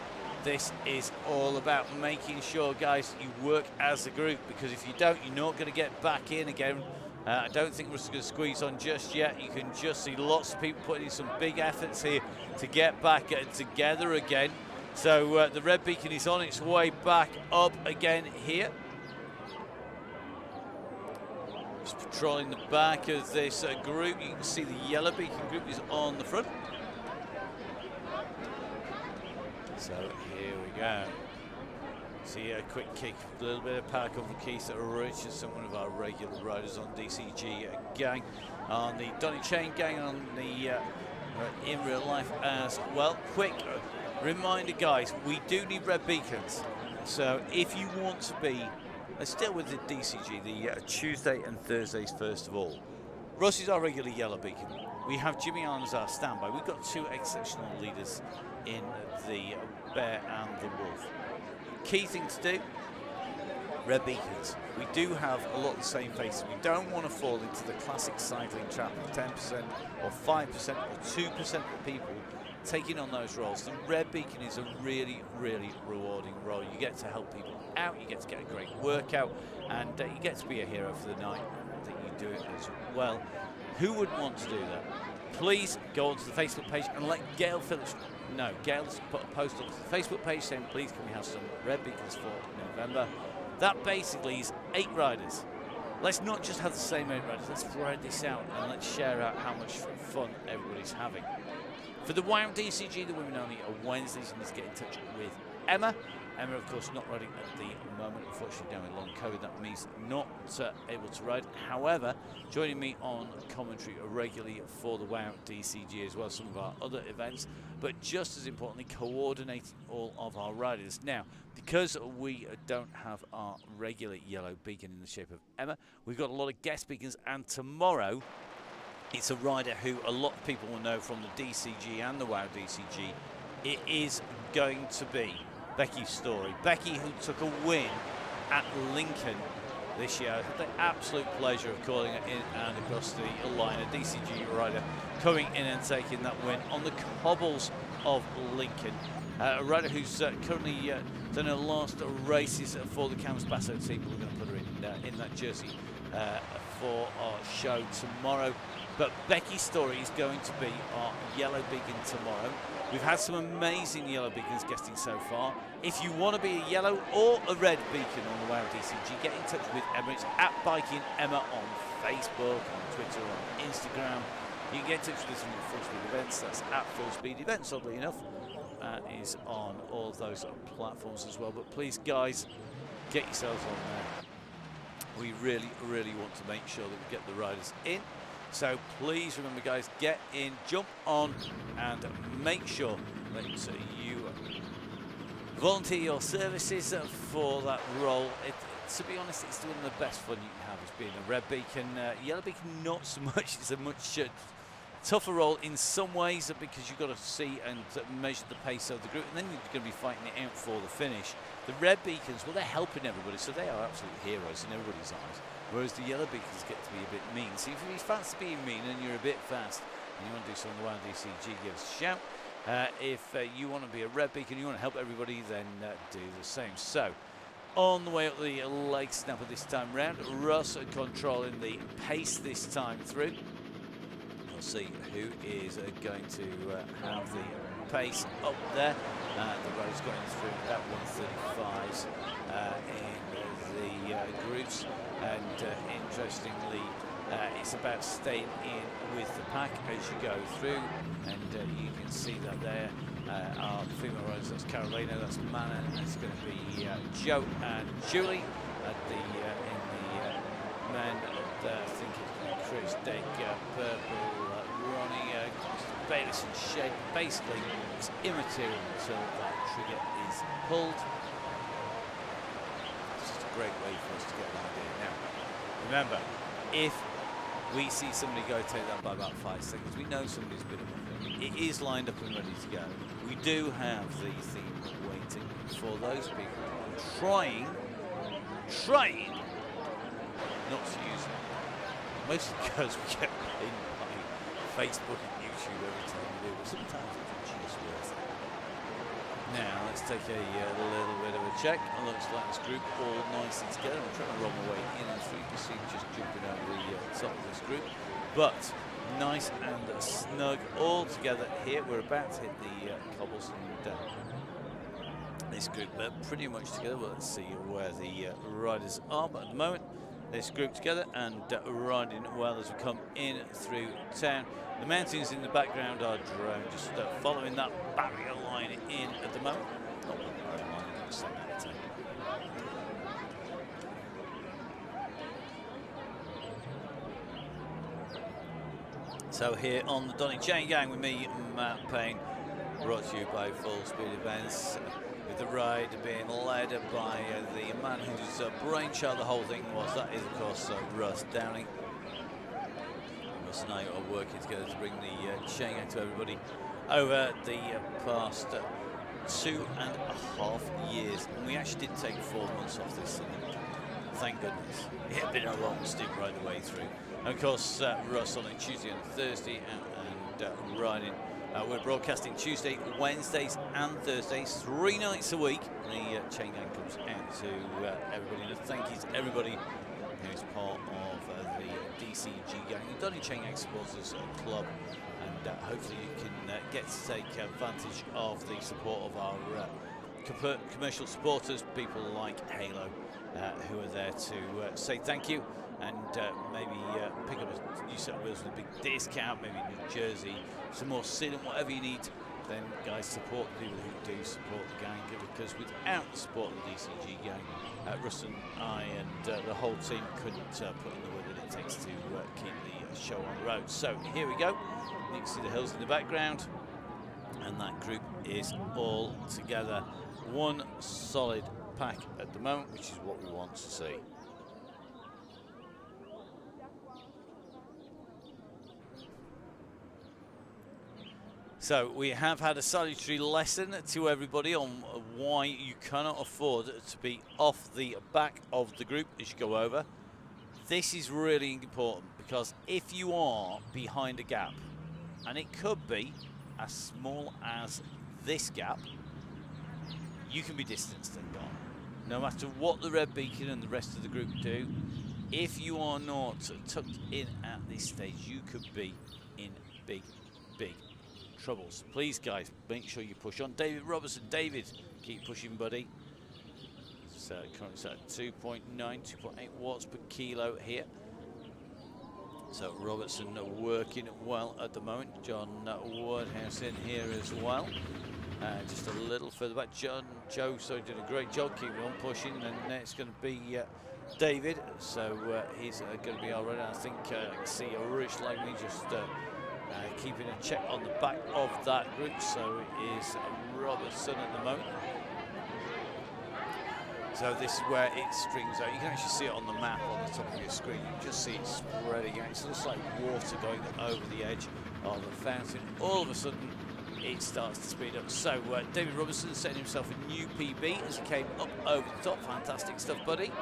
this is all about making sure, guys, you work as a group, because if you don't, you're not going to get back in again. I don't think Russ is going to squeeze on just yet. You can just see lots of people putting in some big efforts here to get back together again. So the red beacon is on its way back up again here. Just patrolling the back of this group. You can see the yellow beacon group is on the front. So here we go. See a quick kick, a little bit of power come from Keith Richardson, one of our regular riders on DCG gang, on the Donny Chaingang, on the in real life as well. Quick reminder, guys, we do need red beacons. So if you want to be, let's deal with the DCG, the Tuesday and Thursdays first of all. Russ is our regular yellow beacon. We have Jimmy Allen as our standby. We've got 2 exceptional leaders in the Bear and the Wolf. Key thing to do, red beacons. We do have a lot of the same faces. We don't want to fall into the classic cycling trap of 10% or 5% or 2% of people taking on those roles. The red beacon is a really, really rewarding role. You get to help people out, you get to get a great workout, and you get to be a hero for the night. I think you do it as well. Who would want to do that? Please go onto the Facebook page and let Gail Phillips know. Gail's put a post on the Facebook page saying, please can we have some red beacons for November. That basically is 8 riders. Let's not just have the same 8 riders, let's spread this out and let's share out how much fun everybody's having. For the WOW DCG, the women only are Wednesdays, you need to get in touch with Emma. Emma, of course, not riding at the moment, unfortunately, down with long COVID. That means not able to ride. However, joining me on commentary regularly for the WOW DCG as well as some of our other events, but just as importantly, coordinating all of our riders. Now, because we don't have our regular yellow beacon in the shape of Emma, we've got a lot of guest beacons, and tomorrow it's a rider who a lot of people will know from the DCG and the WOW DCG. It is going to be Becky Story. Becky, who took a win at Lincoln this year, had the absolute pleasure of calling it in and across the line. A DCG rider coming in and taking that win on the cobbles of Lincoln. A rider who's currently done her last races for the Cams Basso team. We're going to put her in that jersey for our show tomorrow. But Becky Story is going to be our yellow beacon tomorrow. We've had some amazing yellow beacons guesting so far. If you want to be a yellow or a red beacon on the WOW DCG, get in touch with Emma. It's at Biking Emma on Facebook, on Twitter, on Instagram. You can get in touch with us on Full Speed Events. That's at Full Speed Events, oddly enough. Is on all of those platforms as well. But please, guys, get yourselves on there. We really, really want to make sure that we get the riders in. So please remember, guys, get in, jump on, and make sure that you volunteer your services for that role. To be honest, it's one of the best fun you can have, is being a red beacon. Yellow beacon, not so much. It's a much tougher role in some ways, because you've got to see and measure the pace of the group, and then you're going to be fighting it out for the finish. The red beacons, well, they're helping everybody, so they are absolute heroes in everybody's eyes. Whereas the yellow beacons get to be a bit mean. So if you fancy being mean and you're a bit fast and you want to do something on the WOW DCG, give us a shout. If you want to be a red beacon, you want to help everybody, then do the same. So, on the way up the leg snapper this time round, Russ controlling the pace this time through. We'll see who is going to have the pace up there. The road's going through at 135s in the groups. And interestingly, it's about staying in with the pack as you go through, and you can see that there are female riders. That's Carolina, that's Mana, and it's going to be Joe and Julie at the in the men. I think it's Chris, Deg, Purple, Ronnie, Bayless, and Shed. Basically, it's immaterial until that trigger is pulled. Great way for us to get an idea. Now, remember, if we see somebody go take that by about 5 seconds, we know somebody's been above it. It is lined up and ready to go. We do have the theme waiting for those people trying not to use it. Mostly because we get paid by Facebook and YouTube every time we do, but sometimes it's just worth it. Now, let's take a little bit of a check. It looks like this group all nicely together. I'm trying to roll my way in and through. You can see just jumping over the top of this group. But nice and snug all together here. We're about to hit the cobbles, and this group pretty much together. Well, let's see where the riders are. But at the moment, this group together and riding well as we come in through town. The mountains in the background are drone, just following that barrier line in at the moment. Not one barrier line, I'm just saying that. So here on the Donny Chaingang with me, Matt Payne, brought to you by Full Speed Events, with the ride being led by the man whose brainchild the whole thing was. That is, of course, Russ Downey. Russ and I are working together to bring the Chaingang to everybody over the past 2.5 years. And we actually did take 4 months off this thing. Thank goodness. It had been a long stint right the way through. And of course, Russ on a Tuesday and Thursday, and riding. We're broadcasting Tuesday, Wednesdays and Thursdays, 3 nights a week. The Chaingang comes out to everybody. And thank you to everybody who's part of the DCG gang, the Donny Chaingang Supporters Club. And hopefully you can get to take advantage of the support of our commercial supporters, people like Halo, who are there to say thank you and maybe pick up a new set of wheels with a big discount, maybe a new jersey, some more sealant, whatever you need. Then guys, support the people who do support the gang, because without the support of the DCG gang, Russ and I and the whole team couldn't put in the work that it takes to keep the show on the road. So here we go. You can see the hills in the background, and that group is all together. One solid pack at the moment, which is what we want to see. So we have had a salutary lesson to everybody on why you cannot afford to be off the back of the group as you go over. This is really important, because if you are behind a gap, and it could be as small as this gap, you can be distanced and gone. No matter what the red beacon and the rest of the group do, if you are not tucked in at this stage, you could be in big troubles. Please guys, make sure you push on. David Robertson, David, keep pushing buddy. So currently at 2.9, 2.8 watts per kilo here. So Robertson working well at the moment. John Woodhouse in here as well. Just a little further back. Joe did a great job keeping on pushing, and it's going to be David. So he's going to be all right. I think I can see a Rich Langley just keeping a check on the back of that group. So it is Robertson at the moment. So this is where it strings out. You can actually see it on the map on the top of your screen. You can just see it spreading out. It looks like water going over the edge of the fountain. All of a sudden, it starts to speed up. So David Robertson setting himself a new PB as he came up over the top. Fantastic stuff, buddy.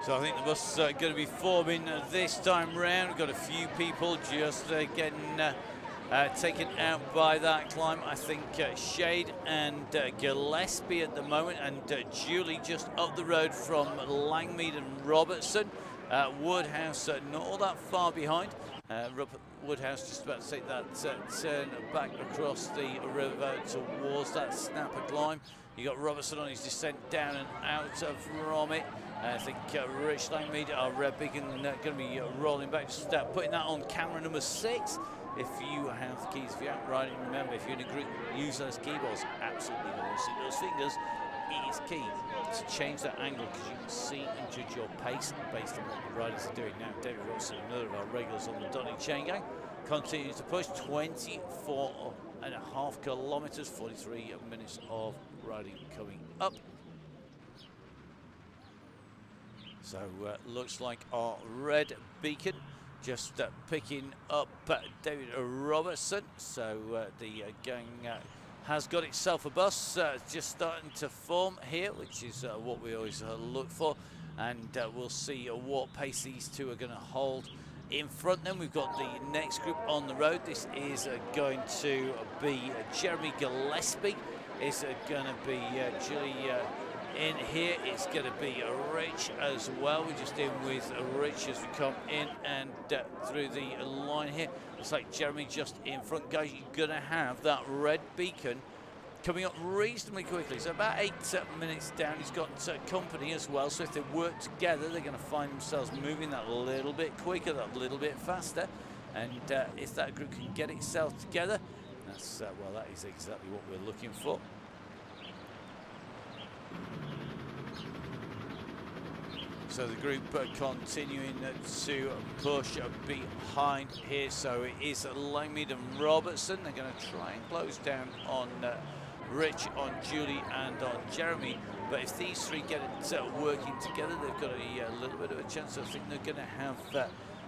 So I think the bus is going to be forming this time round. We've got a few people just getting taken out by that climb. I think Shade and Gillespie at the moment, and Julie just up the road from Langmead and Robertson. Woodhouse not all that far behind. Woodhouse just about to take that turn back across the river towards that snapper climb. You got Robertson on his descent down and out from it. I think Rich Langmead, our red beacon, going to be rolling back, just putting that on camera number 6. If you have the keys, if you're out riding, remember, if you're in a group, use those keyboards. Absolutely, see those fingers. It is key to change that angle, because you can see and judge your pace based on what the riders are doing. Now, David Robertson, another of our regulars on the Donny Chaingang, continues to push 24.5 kilometres, 43 minutes of riding coming up. So looks like our red beacon just picking up David Robertson. So the gang has got itself a bus just starting to form here, which is what we always look for. And we'll see what pace these two are going to hold in front. Then we've got the next group on the road. This is going to be Jeremy Gillespie. It's going to be Julie in here. It's going to be Rich as well. We're just in with Rich as we come in and through the line here. Looks like Jeremy just in front. Guys, you're going to have that red beacon coming up reasonably quickly. So about 8 minutes down. He's got company as well. So if they work together, they're going to find themselves moving that little bit quicker, that little bit faster. And if that group can get itself together, that's well, that is exactly what we're looking for. So the group continuing to push behind here. So it is Langmead and Robertson. They're going to try and close down on Rich, on Julie and on Jeremy. But if these three get it working together, they've got a little bit of a chance. I think they're going to have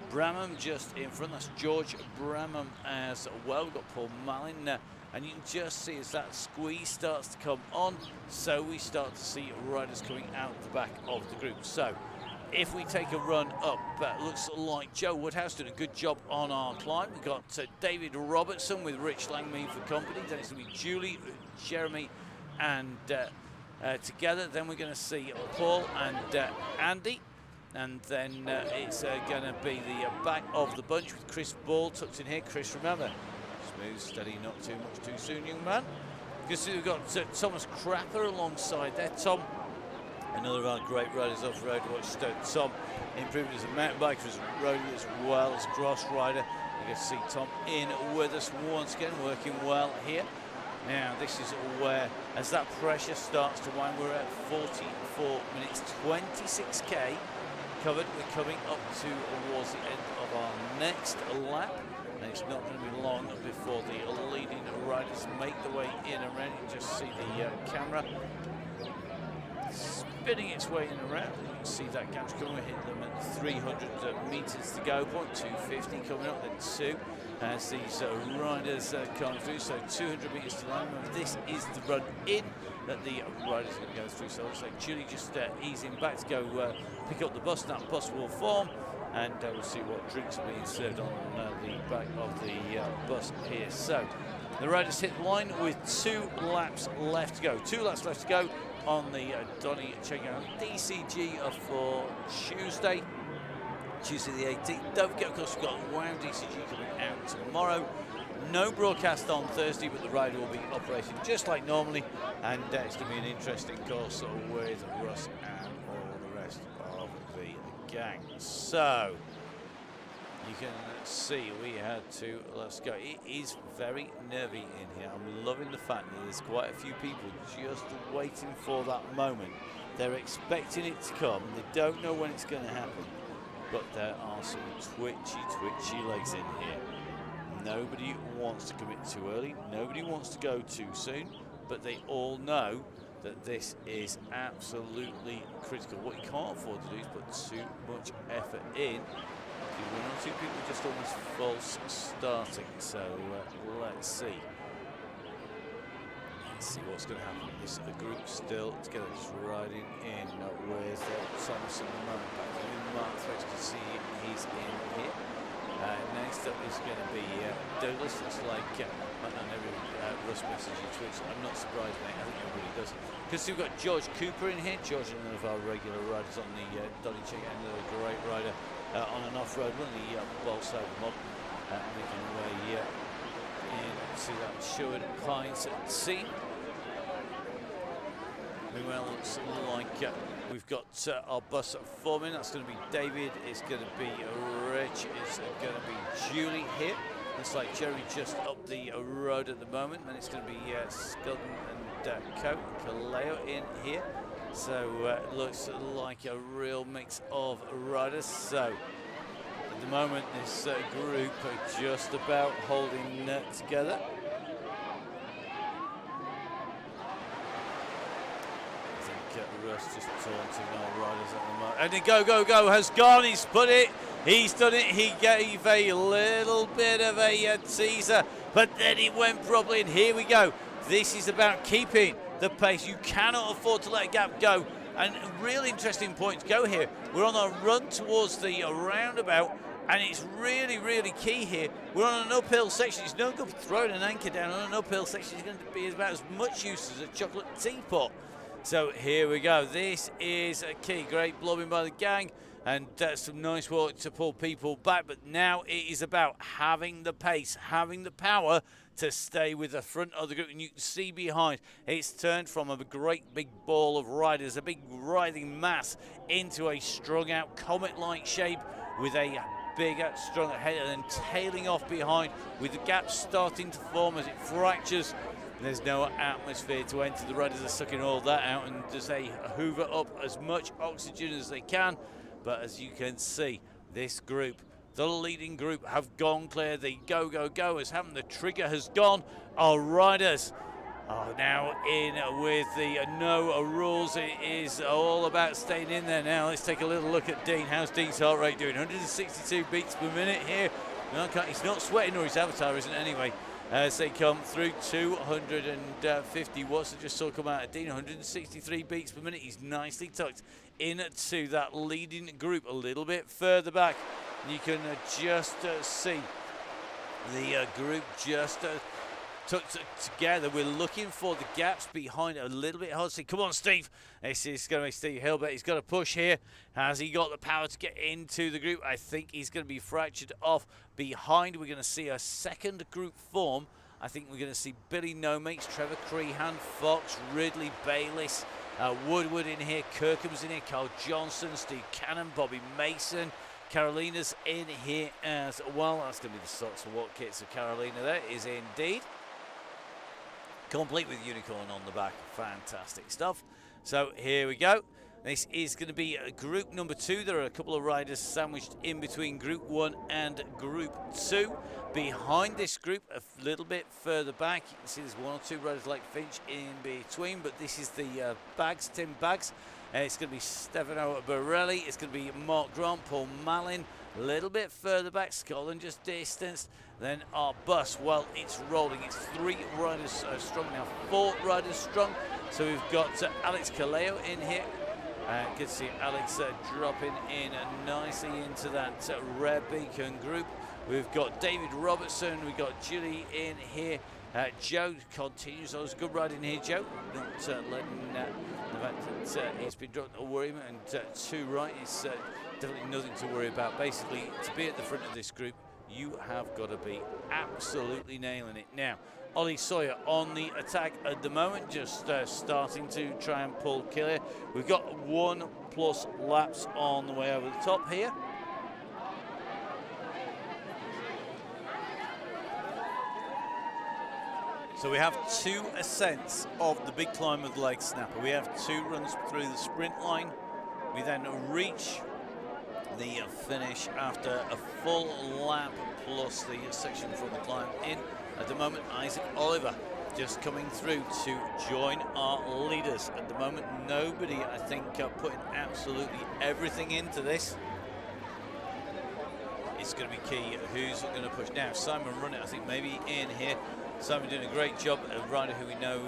Bramham just in front. That's George Bramham as well. We've got Paul Mallin and you can just see as that squeeze starts to come on, so we start to see riders coming out the back of the group. So if we take a run up, looks like Joe Woodhouse did a good job on our climb. We've got David Robertson with Rich Langmead for company. Then it's going to be Julie, Jeremy, and together. Then we're going to see Paul and Andy. And then it's going to be the back of the bunch with Chris Ball tucked in here. Chris, remember, smooth, steady, not too much too soon, young man. You can see we've got Thomas Crapper alongside there. Tom, another of our great riders off-road. Watch Tom improving as a mountain biker, as a roadie, as well as cross rider. You can see Tom in with us once again, working well here. Now this is where, as that pressure starts to wind, we're at 44 minutes, 26k covered. We're coming up towards the end of our next lap, and it's not going to be long before the leading riders make the way in and around. You can just see the camera spinning its way in and around. You can see that gap's coming. We're hitting them at 300 metres to go. 250 coming up, then 2 as these riders come through. So 200 metres to land. Remember, this is the run in that the riders are going to go through. So it looks like Julie just easing back to go pick up the bus. That bus will form, and we'll see what drinks are being served on the back of the bus here. So the riders hit the line with 2 laps left to go. 2 laps left to go on the Donny Chaingang DCG for Tuesday the 18th. Don't forget, of course, we've got WOW DCG coming out tomorrow. No broadcast on Thursday, but the rider will be operating just like normally, and it's going to be an interesting course with Russ and all the rest of the gang. So you can see we had to, let's go. It is very nervy in here. I'm loving the fact that there's quite a few people just waiting for that moment. They're expecting it to come. They don't know when it's going to happen, but there are some twitchy legs in here. Nobody wants to commit too early. Nobody wants to go too soon, but they all know that this is absolutely critical. What you can't afford to do is put too much effort in. 1 or 2 people just almost false starting. So let's see. Let's see what's going to happen. This group still together, just riding in with Thomas at the moment. Back in Mark Thresh, to see he's in here. Next up is going to be Douglas. It's like, I know Russ message you Twitch. I'm not surprised, mate. I think everybody does. Because we've got George Cooper in here. George is one of our regular riders on the Donny Chaingang, another great rider on an off-road one, the Bolsover mob, making way into that Sherwood Pines team. Meanwhile, looks like we've got our bus forming. That's going to be David, it's going to be Rich, it's going to be Julie here. Looks like Jerry just up the road at the moment. Then it's going to be Scullen and Kaleo in here. So it looks like a real mix of riders. So at the moment, this group are just about holding together. Russ just taunting our riders at the moment. And the go has gone. He's put it. He's done it. He gave a little bit of a teaser, but then it went properly. And here we go. This is about keeping the pace. You cannot afford to let a gap go. And a really interesting point to go here. We're on a run towards the roundabout, and it's really, really key here. We're on an uphill section. It's no good throwing an anchor down on an uphill section. It's going to be about as much use as a chocolate teapot. So here we go. This is a key. Great blubbing by the gang, and some nice work to pull people back. But now it is about having the pace, having the power to stay with the front of the group. And you can see behind, it's turned from a great big ball of riders, a big writhing mass, into a strung out comet-like shape with a bigger, stronger head, and then tailing off behind with the gap starting to form as it fractures. There's no atmosphere to enter. The riders are sucking all that out, and just they hoover up as much oxygen as they can. But as you can see, this group, the leading group, have gone clear. The go has happened. The trigger has gone. Our riders are now in with the no rules. It is all about staying in there now. Let's take a little look at Dean. How's Dean's heart rate doing? 162 beats per minute here. No, he's not sweating, or his avatar isn't anyway. as they come through. 250 watts. I just saw come out of Dean. 163 beats per minute. He's nicely tucked into that leading group a little bit further back. You can just see the group just tucked together. We're looking for the gaps behind a little bit hard to see. Come on, Steve. This is going to be Steve Hilbert. He's got to push here. Has he got the power to get into the group? I think he's going to be fractured off behind. We're going to see a second group form. I think we're going to see Billy Nomakes, Trevor Crehan, Fox, Ridley, Bayliss, Woodward in here, Kirkham's in here, Carl Johnson, Steve Cannon, Bobby Mason. Carolina's in here as well. That's going to be the socks and what kits of Carolina there is indeed. Complete with unicorn on the back. Fantastic stuff. So here we go. This is going to be group number 2. There are a couple of riders sandwiched in between group 1 and group 2. Behind this group, a little bit further back, you can see there's 1 or 2 riders like Finch in between, but this is the Bags, Tim Bags. It's going to be Stefano Borelli. It's going to be Mark Grant, Paul Malin. A little bit further back, Scotland just distanced. Then our bus, well, it's rolling. It's 3 riders strong now, 4 riders strong. So we've got Alex Caleo in here. Good to see Alex dropping in nicely into that Red Beacon group. We've got David Robertson. We've got Julie in here. Joe continues. That was a good ride in here, Joe. Not letting the fact that he's been dropped a worry, and 2 right is definitely nothing to worry about. Basically, to be at the front of this group, you have got to be absolutely nailing it. Now, Ollie Sawyer on the attack at the moment, just starting to try and pull clear. We've got 1+ laps on the way over the top here. So we have 2 ascents of the big climb of the Lake Snapper. We have 2 runs through the sprint line. We then reach the finish after a full lap plus the section from the climb in. At the moment, Isaac Oliver just coming through to join our leaders. At the moment, nobody, I think, putting absolutely everything into this. It's going to be key who's going to push. Now, Simon Runnett, I think, maybe in here. Simon doing a great job. A rider who we know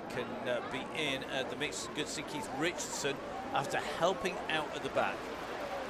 can be in the mix. Good to see Keith Richardson after helping out at the back.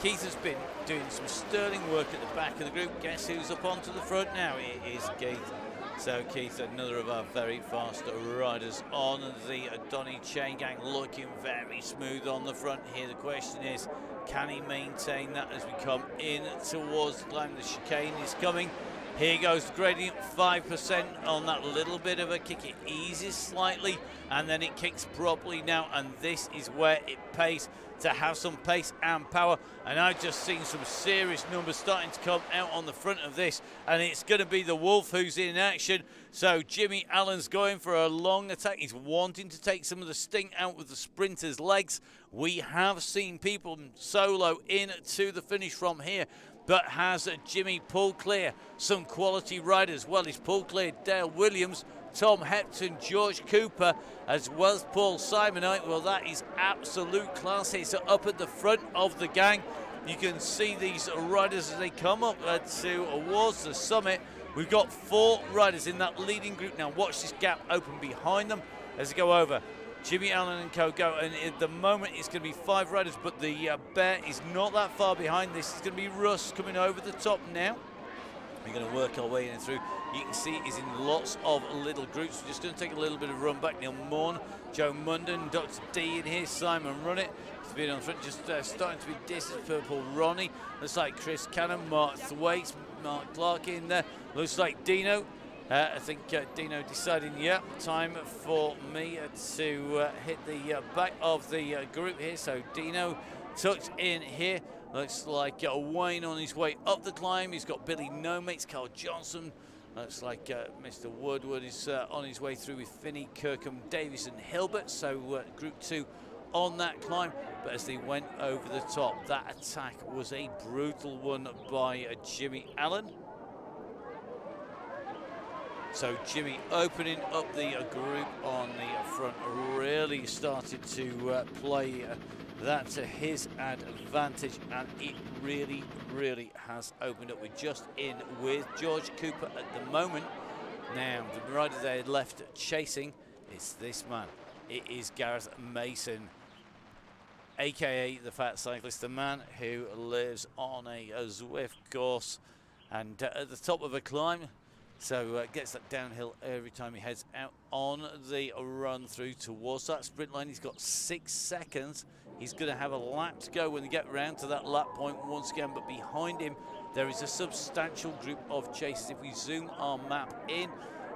Keith has been doing some sterling work at the back of the group. Guess who's up onto the front now? It is Keith. So Keith, another of our very fast riders on the Donny Chaingang, looking very smooth on the front here. The question is, can he maintain that as we come in towards the climb? The chicane is coming. Here goes the gradient, 5% on that little bit of a kick. It eases slightly and then it kicks properly now, and this is where it pays to have some pace and power. And I've just seen some serious numbers starting to come out on the front of this, and it's going to be the Wolf who's in action. So Jimmy Allen's going for a long attack. He's wanting to take some of the sting out with the sprinter's legs. We have seen people solo in to the finish from here, but has Jimmy pulled clear some quality riders? Well, he's pulled clear Dale Williams, Tom Hepton, George Cooper, as well as Paul Simonite. Well, that is absolute class here. So up at the front of the gang, you can see these riders as they come up towards the summit. We've got 4 riders in that leading group now. Watch this gap open behind them as they go over. Jimmy Allen and co go, and at the moment it's going to be 5 riders, but the Bear is not that far behind. This is going to be Russ coming over the top now. We're going to work our way in through. You can see he's in lots of little groups. We're just going to take a little bit of run back. Neil Morn, Joe Munden, Dr. D in here, Simon Runnett. He's been on front, just starting to be distant. Purple Ronnie. Looks like Chris Cannon, Mark Thwaites, Mark Clark in there. Looks like Dino. I think Dino deciding, yeah, time for me to hit the back of the group here. So Dino tucked in here. Looks like Wayne on his way up the climb. He's got Billy Nomakes, Carl Johnson. Looks like Mr. Woodward is on his way through with Finney, Kirkham, Davies and Hilbert. So group 2 on that climb. But as they went over the top, that attack was a brutal one by Jimmy Allen. So Jimmy opening up the group on the front really started to play that to his advantage, and it really has opened up. We're just in with George Cooper at the moment. Now, the rider there left chasing, it's this man. It is Gareth Mason, aka the Fat Cyclist, the man who lives on a Zwift course and at the top of a climb. So gets that downhill every time he heads out on the run through towards that sprint line. He's got 6 seconds. He's going to have a lap to go when they get round to that lap point once again. But behind him, there is a substantial group of chasers. If we zoom our map in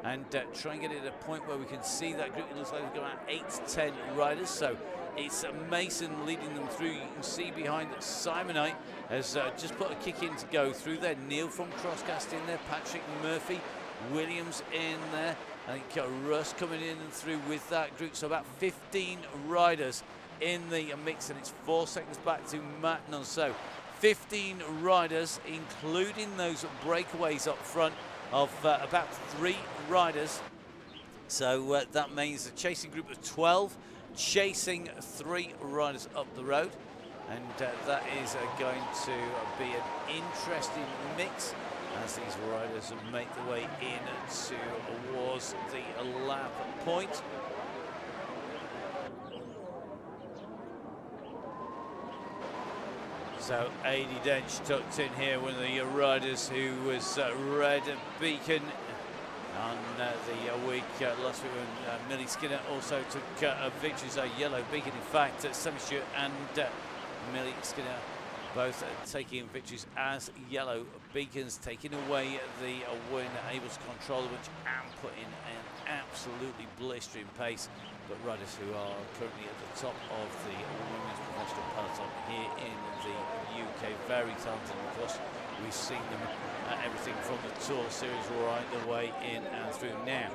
and try and get it at a point where we can see that group, it looks like we've got about 8 to 10 riders. So it's Mason leading them through. You can see behind that Simonite has just put a kick in to go through there. Neil from Crosscast in there, Patrick Murphy, Williams in there. I think Russ coming in and through with that group. So about 15 riders in the mix, and it's 4 seconds back to Matt Nunn. So 15 riders, including those breakaways up front of about 3 riders. So that means a chasing group of 12, chasing 3 riders up the road. And that is going to be an interesting mix as these riders make their way in towards the lap point. So Adi Dench tucked in here, one of the riders who was red beacon on the week last week when Millie Skinner also took a victory. So yellow beacon, in fact, Sammy Stewart and Millie Skinner both taking victories as yellow beacons, taking away the win, able to control the bunch and put in an absolutely blistering pace. But riders who are currently at the top of the women's professional peloton here in the UK, very talented. Of course, we've seen them at everything from the Tour Series right the way in and through. Now,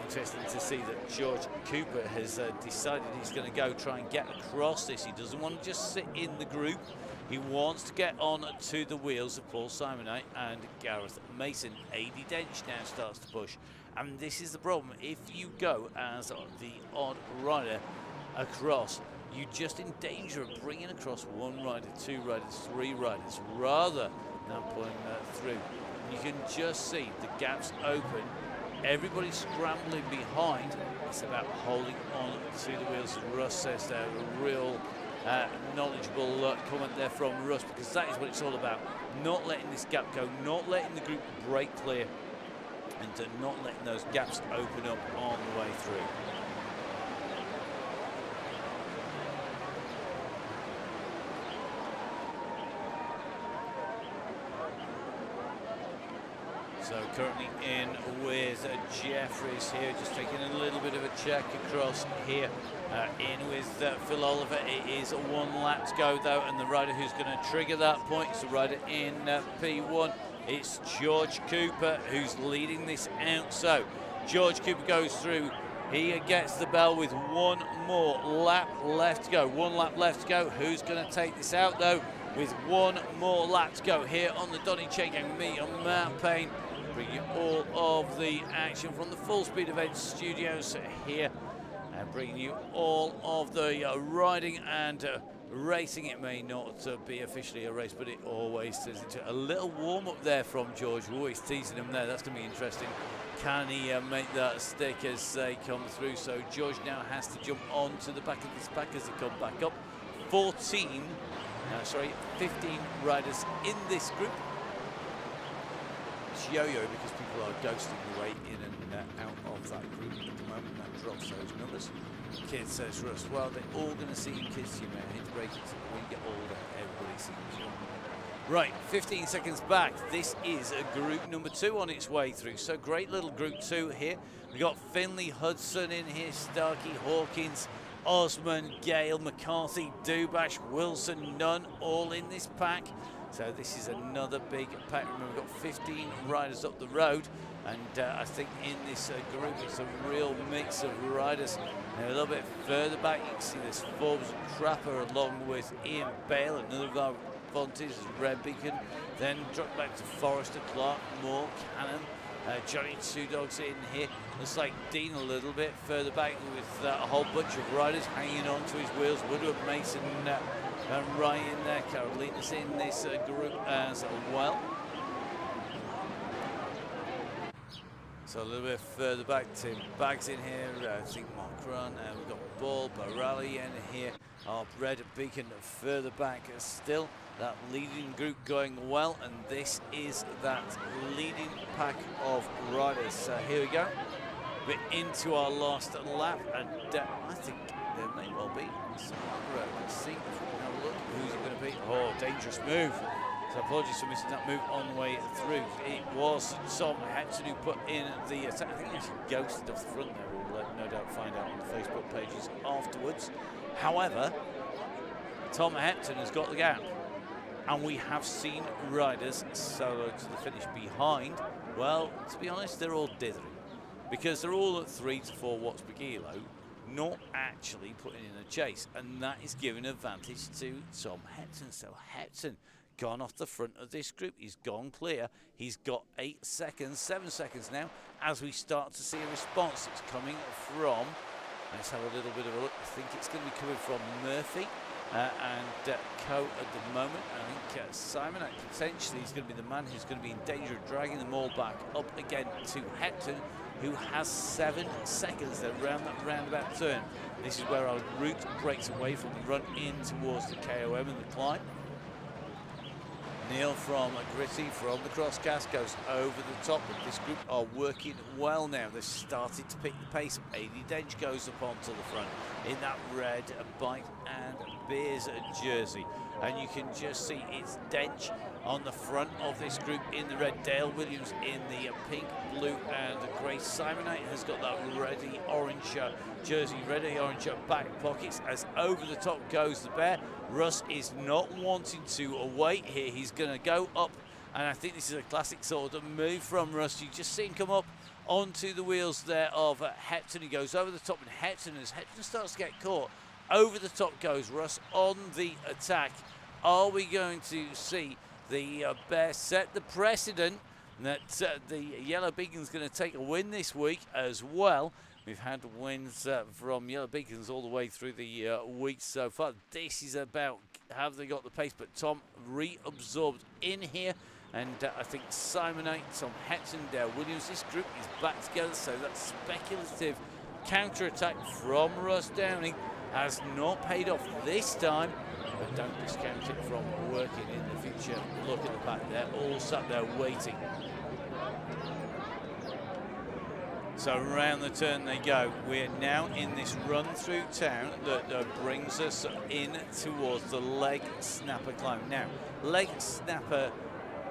interesting to see that George Cooper has decided he's going to go try and get across this. He doesn't want to just sit in the group. He wants to get on to the wheels of Paul Simonite and Gareth Mason. Adi Dench now starts to push. And this is the problem. If you go as the odd rider across, you're just in danger of bringing across 1 rider, 2 riders, 3 riders, rather than pulling through. You can just see the gaps open. Everybody's scrambling behind. It's about holding on to the wheels. Russ says there, a real knowledgeable comment there from Russ, because that is what it's all about. Not letting this gap go, not letting the group break clear, and not letting those gaps open up on the way through. So currently in with Jeffries here, just taking a little bit of a check across here. In with Phil Oliver. It is 1 lap to go though, and the rider who's going to trigger that point is the rider in P1. It's George Cooper who's leading this out. So George Cooper goes through. He gets the bell with 1 more lap left to go. 1 lap left to go. Who's going to take this out though? With 1 more lap to go here on the Donny Chaingang with me on Matt Payne. Bring you all of the action from the Full Speed Events studios here, and bringing you all of the riding and racing. It may not be officially a race, but it always turns into a little warm-up there from George. We're always teasing him there. That's going to be interesting. Can he make that stick as they come through? So George now has to jump onto the back of this pack as they come back up. 15 riders in this group. It's yo-yo because people are ghosting the way in and out of that group at the moment. That drops those numbers. Kid says Russ, well, they're all going to see you, kids. You may hate to break it. When you get older, everybody sees you. Right, 15 seconds back. This is a group number 2 on its way through. So great little group 2 here. We've got Finley, Hudson in here, Starkey, Hawkins, Osman, Gale, McCarthy, Dubash, Wilson, Nunn, all in this pack. So this is another big pack. Remember, we've got 15 riders up the road, and I think in this group it's a real mix of riders. And a little bit further back, you can see this Forbes Trapper along with Ian Bale, another of our volunteers, Red Beacon. Then drop back to Forrester, Clark, Moore, Cannon, Johnny Two Dogs in here. Looks like Dean a little bit further back with a whole bunch of riders hanging on to his wheels. Woodward, Mason, and Ryan there. Carolina's in this group as well. So a little bit further back, Tim Baggs in here, I think Mark Run, and we've got Ball, Barali in here, our Red Beacon further back still. That leading group going well, and this is that leading pack of riders. So here we go. We're into our last lap, and I think there may well be some on the road. Let's see if we can have a look. Who's it going to be? Oh, dangerous move. So apologies for missing that move on the way through. It was Tom Hepton who put in the attack. I think he actually ghosted off the front there. We'll no doubt find out on the Facebook pages afterwards. However, Tom Hepton has got the gap. And we have seen riders solo to the finish behind. Well, to be honest, they're all dithering. Because they're all at 3 to 4 watts per kilo, not actually putting in a chase. And that is giving advantage to Tom Hepton. So Hepton gone off the front of this group. He's gone clear. He's got 8 seconds, 7 seconds now, as we start to see a response. It's coming from, let's have a little bit of a look. I think it's going to be coming from Murphy and Co at the moment. I think Simon potentially is going to be the man who's going to be in danger of dragging them all back up again to Hepton, who has 7 seconds there around that roundabout turn. This is where our route breaks away from the run in towards the KOM and the climb. Neil from Gritty from the crosscast goes over the top, but this group are working well now. They've started to pick the pace. AD Dench goes up onto the front in that red Bite and Beers jersey. And you can just see it's Dench on the front of this group in the red. Dale Williams in the pink, blue and grey. Simonite has got that reddy orange jersey, reddy orange back pockets as over the top goes the bear. Russ is not wanting to wait here. He's going to go up, and I think this is a classic sort of move from Russ. You just see him come up onto the wheels there of Hepton. He goes over the top, and Hepton, as Hepton starts to get caught, over the top goes Russ on the attack. Are we going to see the bear set the precedent that the Yellow Beacon's going to take a win this week as well? We've had wins from Yellow Beacons all the way through the week so far. This is about have they got the pace, but Tom reabsorbed in here. And I think Simonite, Tom Hepton, Dale Williams, this group is back together. So that speculative counter-attack from Russ Downing has not paid off this time. But don't discount it from working in the future. Look at the pack, they're all sat there waiting. So around the turn they go. We're now in this run through town that brings us in towards the leg snapper climb. Now, leg snapper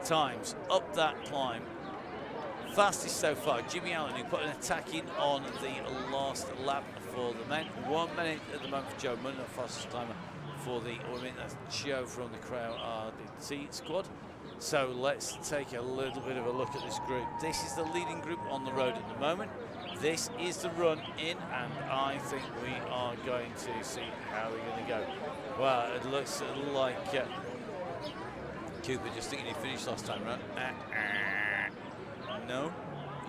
times up that climb. Fastest so far, Jimmy Allen, who put an attack in on the last lap for the men. 1 minute at the moment for Joe Munn, fastest climber for the women. That's Joe from the Crow RDT squad. So let's take a little bit of a look at this group. This is the leading group on the road at the moment. This is the run in, and I think we are going to see how we're going to go. Well, it looks like Cooper just thinking he finished last time round. No,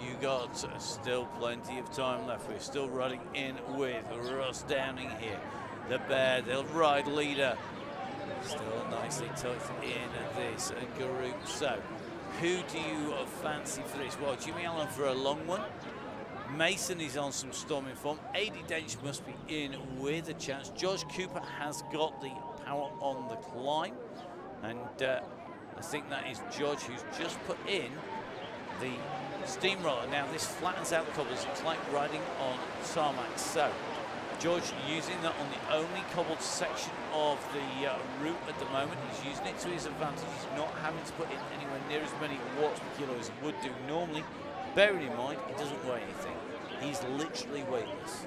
you got still plenty of time left. We're still running in with Russ Downing here. The bear, the ride leader, still nicely tucked in this group. So, who do you fancy for this? Well, Jimmy Allen for a long one. Mason is on some storming form. AD Dench must be in with a chance. George Cooper has got the power on the climb. And I think that is George who's just put in the steamroller. Now, this flattens out the cobbles. It's like riding on tarmac. So, George using that on the only cobbled section of the route at the moment. He's using it to his advantage. He's not having to put in anywhere near as many watts per kilo as he would do normally. Bearing in mind, he doesn't weigh anything. He's literally weightless.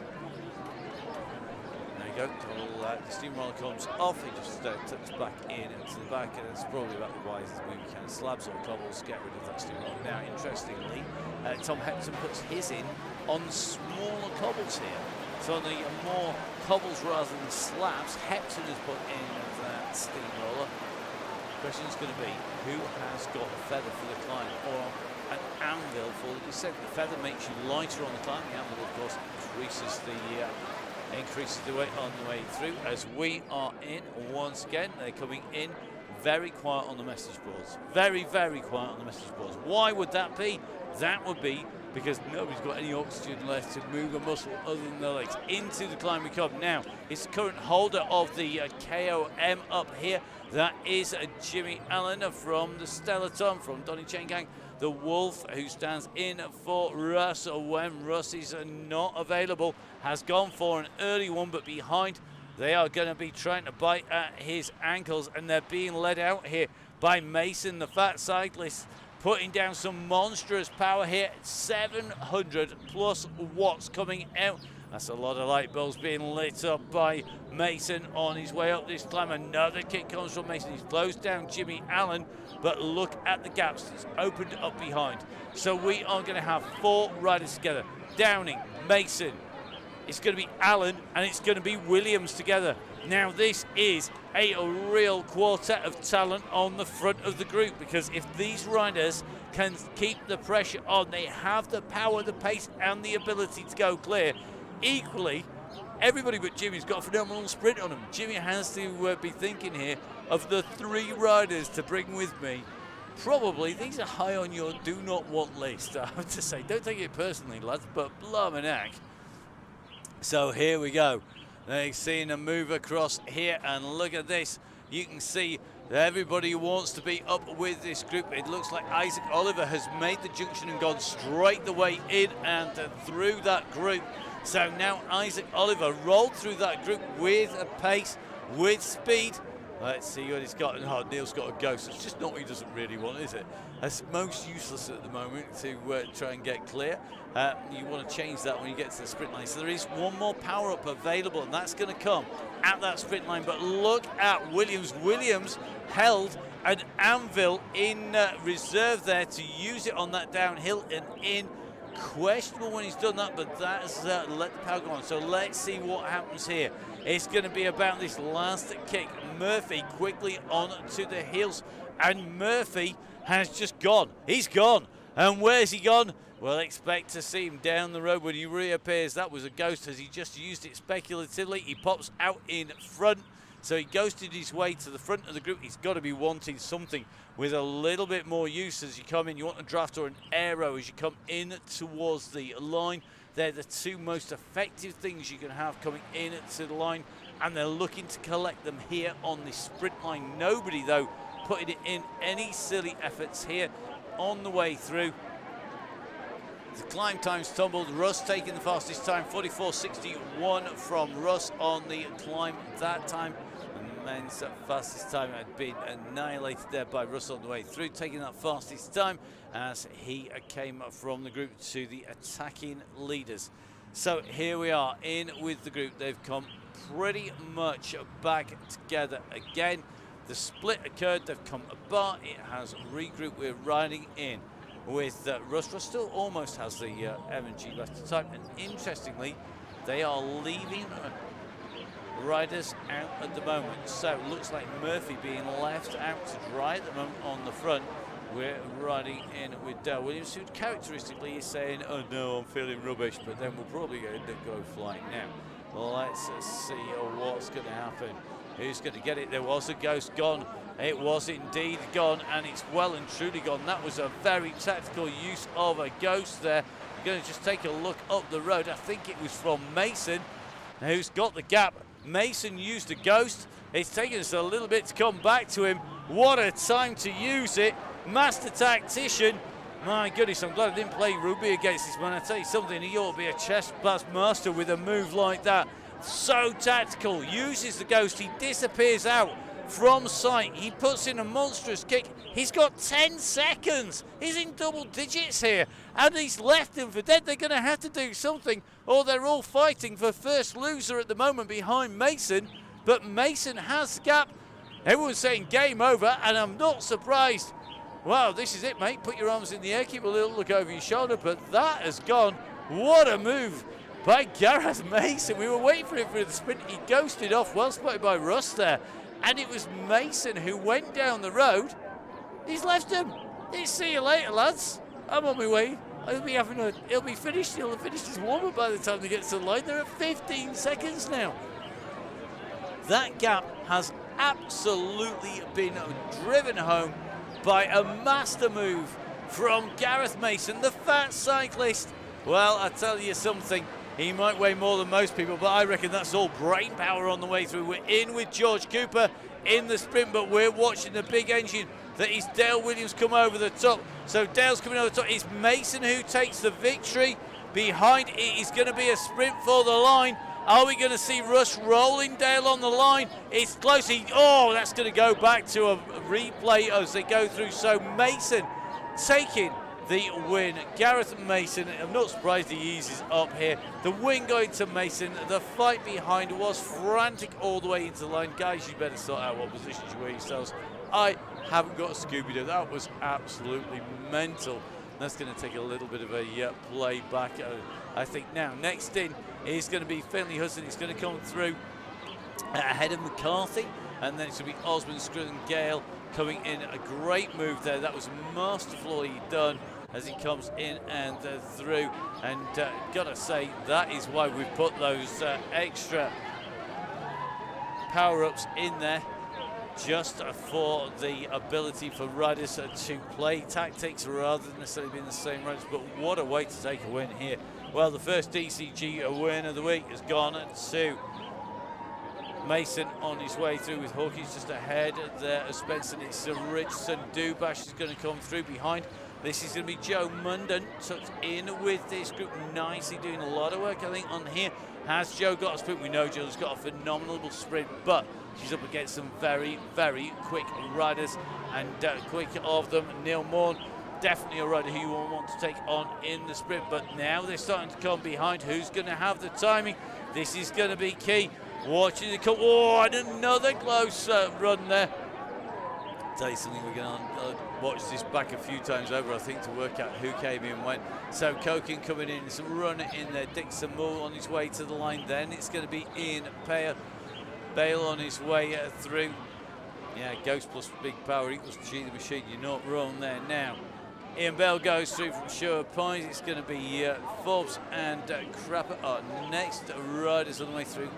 There you go. The steamroller comes off. He just tucks back in to the back, and it's probably about the wisest move you can. Slabs or cobbles, get rid of that steamroller. Now, interestingly, Tom Hepton puts his in on smaller cobbles here. So on the more cobbles rather than slabs, Hepton has put in that steamroller. The question is going to be, who has got a feather for the climb or an anvil for the descent? The feather makes you lighter on the climb. The anvil, of course, increases the weight on the way through. As we are in, once again, they're coming in very quiet on the message boards. Very, very quiet on the message boards. Why would that be? That would be because nobody's got any oxygen left to move a muscle other than their legs. Into the climb we come. Now, it's the current holder of the KOM up here. That is Jimmy Allen from the Stellaton, from Donny Chaingang, the Wolf, who stands in for Russ when Russ is not available. Has gone for an early one, but behind, they are going to be trying to bite at his ankles, and they're being led out here by Mason, the fat cyclist, putting down some monstrous power here. 700 plus watts coming out. That's a lot of light bulbs being lit up by Mason on his way up this climb. Another kick comes from Mason. He's closed down Jimmy Allen, but look at the gaps that's opened up behind. So we are going to have 4 riders together. Downing, Mason, it's going to be Allen, and it's going to be Williams together. Now this is a real quartet of talent on the front of the group, because if these riders can keep the pressure on, they have the power, the pace, and the ability to go clear. Equally, everybody but Jimmy's got a phenomenal sprint on him. Jimmy has to be thinking here of the 3 riders to bring with me. Probably these are high on your do not want list, I have to say. Don't take it personally, lads, but blimey heck. So here we go. They've seen a move across here, and look at this. You can see that everybody wants to be up with this group. It looks like Isaac Oliver has made the junction and gone straight the way in and through that group. So now Isaac Oliver rolled through that group with a pace, with speed. Let's see what he's got. Oh, Neil's got a ghost. It's just not what he doesn't really want, is it? That's most useless at the moment to try and get clear. You want to change that when you get to the sprint line. So there is one more power-up available, and that's going to come at that sprint line. But look at Williams. Williams held an anvil in reserve there to use it on that downhill and in. Questionable when he's done that, but that has let the power go on. So let's see what happens here. It's going to be about this last kick. Murphy quickly on to the heels, and Murphy has just gone. He's gone. And where's he gone? Well, expect to see him down the road when he reappears. That was a ghost, as he just used it speculatively. He pops out in front. So he ghosted his way to the front of the group. He's got to be wanting something with a little bit more use as you come in. You want a draft or an aero as you come in towards the line. They're the 2 most effective things you can have coming in to the line, and they're looking to collect them here on the sprint line. Nobody, though, putting it in any silly efforts here on the way through. The climb times tumbled. Russ taking the fastest time, 44.61 from Russ on the climb that time. The men's fastest time had been annihilated there by Russ on the way through, taking that fastest time as he came from the group to the attacking leaders. So here we are in with the group. They've come pretty much back together again. The split occurred. They've come apart. It has regrouped. We're riding in with Russ. Russ still almost has the M&G left to type, and interestingly, they are leaving riders out at the moment. So it looks like Murphy being left out to dry at the moment on the front. We're riding in with Dale Williams, who characteristically is saying, oh no, I'm feeling rubbish, but then we'll probably end up go flying now. Let's see what's going to happen. Who's going to get it? There was a ghost gone. It was indeed gone, and it's well and truly gone. That was a very tactical use of a ghost there. I'm going to just take a look up the road. I think it was from Mason, who's got the gap. Mason used a ghost. It's taken us a little bit to come back to him. What a time to use it. Master tactician. My goodness, I'm glad I didn't play Ruby against this man. I tell you something, he ought to be a chess pass master with a move like that. So tactical. Uses the ghost. He disappears out from sight. He puts in a monstrous kick. He's got 10 seconds. He's in double digits here, and he's left them for dead. They're going to have to do something, or they're all fighting for first loser at the moment behind Mason. But Mason has the gap. Everyone's saying game over, and I'm not surprised. Wow, this is it, mate. Put your arms in the air, keep a little look over your shoulder, but that has gone. What a move by Gareth Mason. We were waiting for him for the sprint. He ghosted off, well spotted by Russ there. And it was Mason who went down the road. He's left him. See you later, lads. I'm on my way. He'll be finished. He'll have finished his warm-up by the time they get to the line. They're at 15 seconds now. That gap has absolutely been driven home by a master move from Gareth Mason, the fat cyclist. Well, I tell you something, he might weigh more than most people, but I reckon that's all brain power on the way through. We're in with George Cooper in the sprint, but we're watching the big engine that is Dale Williams come over the top. So Dale's coming over the top. It's Mason who takes the victory. Behind it is going to be a sprint for the line. Are we going to see Russ rolling Dale on the line? It's close. That's going to go back to a replay as they go through. So Mason taking the win. Gareth Mason, I'm not surprised he eases up here. The win going to Mason. The fight behind was frantic all the way into the line. Guys, you better sort out what positions you wear yourselves. I haven't got a Scooby-Doo. That was absolutely mental. That's going to take a little bit of a play back, I think. Now, next in is going to be Finley Hudson. It's going to come through ahead of McCarthy, and then it's going to be Osmond Scriven Gale coming in. A great move there. That was masterfully done as he comes in and through. And gotta say, that is why we've put those extra power-ups in there, just for the ability for riders to play tactics rather than necessarily being the same riders. But what a way to take a win here. Well, the first DCG win of the week has gone to Mason on his way through, with Hawkins just ahead there of Spencer. It's Richardson. Dubash is going to come through behind. This is going to be Joe Munden tucked in with this group, nicely doing a lot of work, I think, on here. Has Joe got a sprint? We know Joe's got a phenomenal sprint, but she's up against some very, very quick riders, and quick of them. Neil Morn, definitely a rider who you will want to take on in the sprint, but now they're starting to come behind. Who's going to have the timing? This is going to be key. Watching it come. Oh, and another close run there. Tell you something, we're going to watch this back a few times over, I think, to work out who came in when. So Kokin coming in, some runner in there. Dixon Moore on his way to the line. Then it's going to be Ian Bale on his way through. Yeah, Ghost plus big power equals G the machine. You're not wrong there. Now, Ian Bell goes through from Sure Pines. It's going to be Forbes and Crapper are next riders on the way through.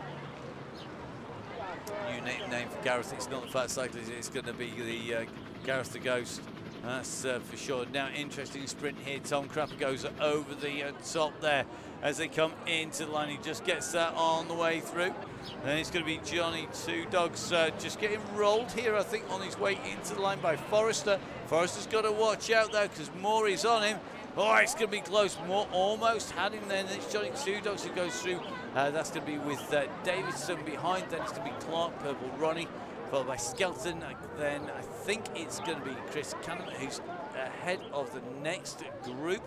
New name for Gareth. It's not the fat cyclist, it's going to be the Gareth the Ghost. That's for sure. Now, interesting sprint here. Tom Crapper goes over the top there as they come into the line. He just gets that on the way through. Then it's going to be Johnny Two Dogs just getting rolled here, I think, on his way into the line by Forrester. Forrester's got to watch out, though, because Moore is on him. Oh, it's going to be close. Moore almost had him then. It's Johnny Two Dogs who goes through. That's going to be with Davidson behind. Then it's going to be Clark, Purple Ronnie, followed by Skelton. Then I think it's going to be Chris Cannon, who's ahead of the next group.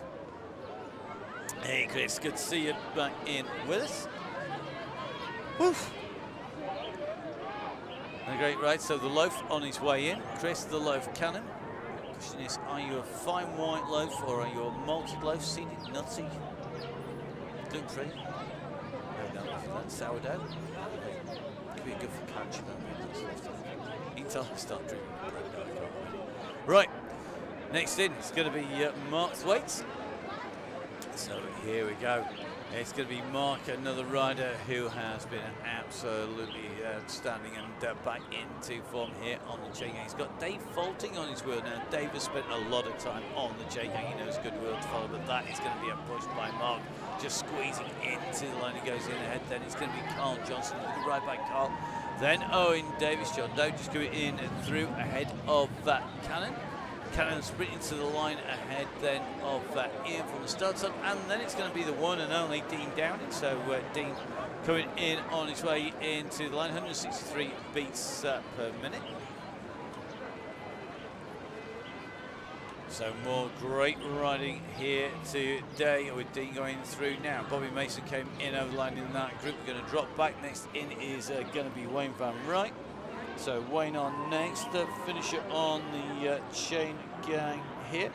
Hey, Chris, good to see you back in with us. Woof. A great ride. So the loaf on his way in. Chris, the loaf cannon. Question is, are you a fine white loaf or are you a malted loaf? Scenic, nutty, gluten-free? No, that's sourdough. Could be good for catch. You can tell I start drinking bread. Right, next in, it's going to be Mark Thwaites. So here we go. It's going to be Mark, another rider who has been absolutely outstanding and back into form here on the Chaingang. He's got Dave Faulting on his wheel now. Dave has spent a lot of time on the Chaingang. He knows good wheel to follow, but that is going to be a push by Mark. Just squeezing into the line. He goes in ahead. Then it's going to be Carl Johnson. Good ride by Carl. Then Owen Davis. John Doe just going in and through ahead of that Cannon. Cannon sprinting to the line ahead then of Ian from the start up, and then it's going to be the one and only Dean Downing. So Dean coming in on his way into the line, 163 beats per minute. So more great riding here today with Dean going through now. Bobby Mason came in over the line in that group. We're going to drop back. Next in is going to be Wayne Van Wright. So Wayne on next, the finisher on the Chaingang here.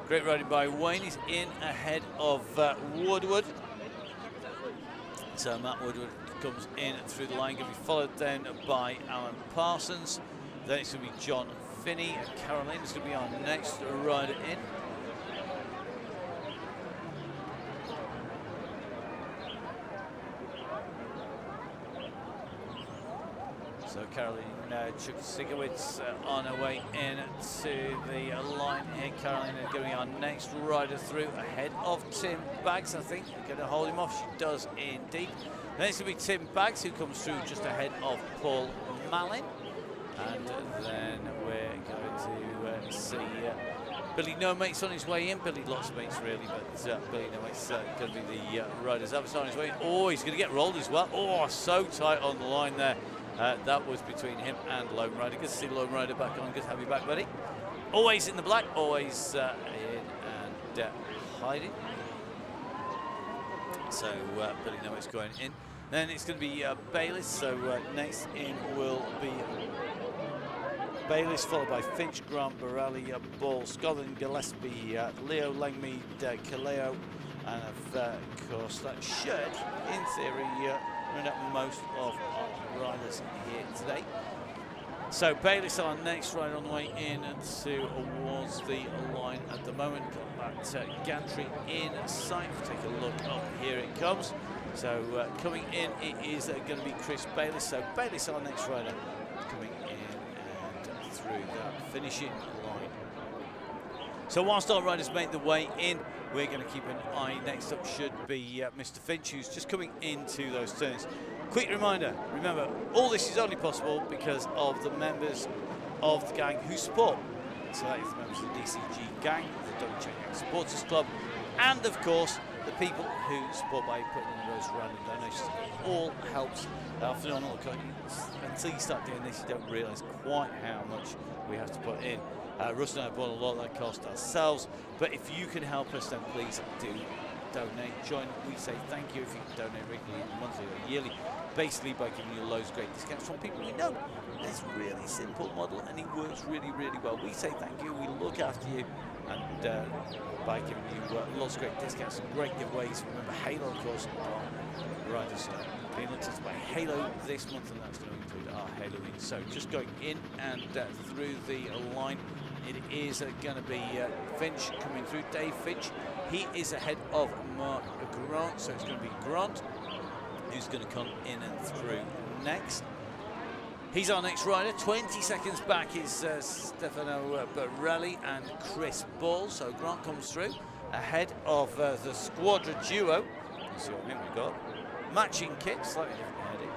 Great riding by Wayne. He's in ahead of Woodward. So Matt Woodward comes in through the line, going to be followed then by Alan Parsons. Then it's going to be John Finney and Caroline is going to be our next rider in. So Caroline Chuksigowicz on her way in to the line here. Caroline is going to be our next rider through, ahead of Tim Baggs. I think going to hold him off. She does indeed. Then it's going to be Tim Baggs who comes through just ahead of Paul Mallin. And then we're going to see Billy No Mates on his way in. Billy lots of mates really, but Billy No Mates going to be the rider's avatar on his way in. Oh, he's going to get rolled as well. Oh, so tight on the line there. That was between him and Lone Rider. Good to see Lone Rider back on. Good to have you back, buddy. Always in the black, always in and hiding. So Billy No Mates going in. Then it's going to be Bayliss. So next in will be Bayliss, followed by Finch, Grant, Borelli, Ball, Scotland, Gillespie, Leo, Langmead, Kaleo, and of course that should, in theory, run up most of our riders here today. So Bayliss, our next rider on the way in towards the line at the moment. Got that gantry in sight. Take a look up. Here it comes. So coming in, it is going to be Chris Bayliss. So Bayliss, our next rider, coming in and through that finishing line. So whilst our riders make the way in, we're going to keep an eye. Next up should be Mr. Finch, who's just coming into those turns. Quick reminder, remember, all this is only possible because of the members of the gang who support. So that is the members of the DCG gang, the Donny Chaingang Supporters Club, and of course, the people who support by putting in those random donations. It all helps our phenomenal economy. Until you start doing this, you don't realise quite how much we have to put in. Russ and I have borne a lot of that cost ourselves, but if you can help us, then please do donate. Join. We say thank you if you can donate regularly, monthly or yearly, basically by giving you loads of great discounts from people we know. It's a really simple model and it works really, really well. We say thank you, we look after you, and by giving you lots of great discounts and great giveaways. Remember, Halo, of course, our riders being looked at by Halo this month, and that's going to include our Halloween. So just going in and through the line, it is going to be Finch coming through, Dave Finch. He is ahead of Mark Grant, so it's going to be Grant who's going to come in and through next. He's our next rider. 20 seconds back is Stefano Borelli and Chris Ball. So Grant comes through ahead of the Squadra duo. You see what I mean? We've got matching kits, slightly different heading.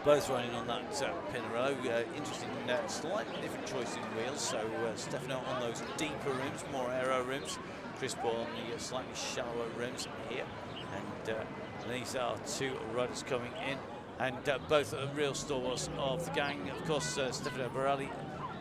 Both running on that Pinarello. Interesting, slightly different choice in wheels. So Stefano on those deeper rims, more aero rims. Chris Ball on the slightly shallower rims here. And these are two riders coming in. And both are real stalwarts of the gang. Of course, Stefano Borelli,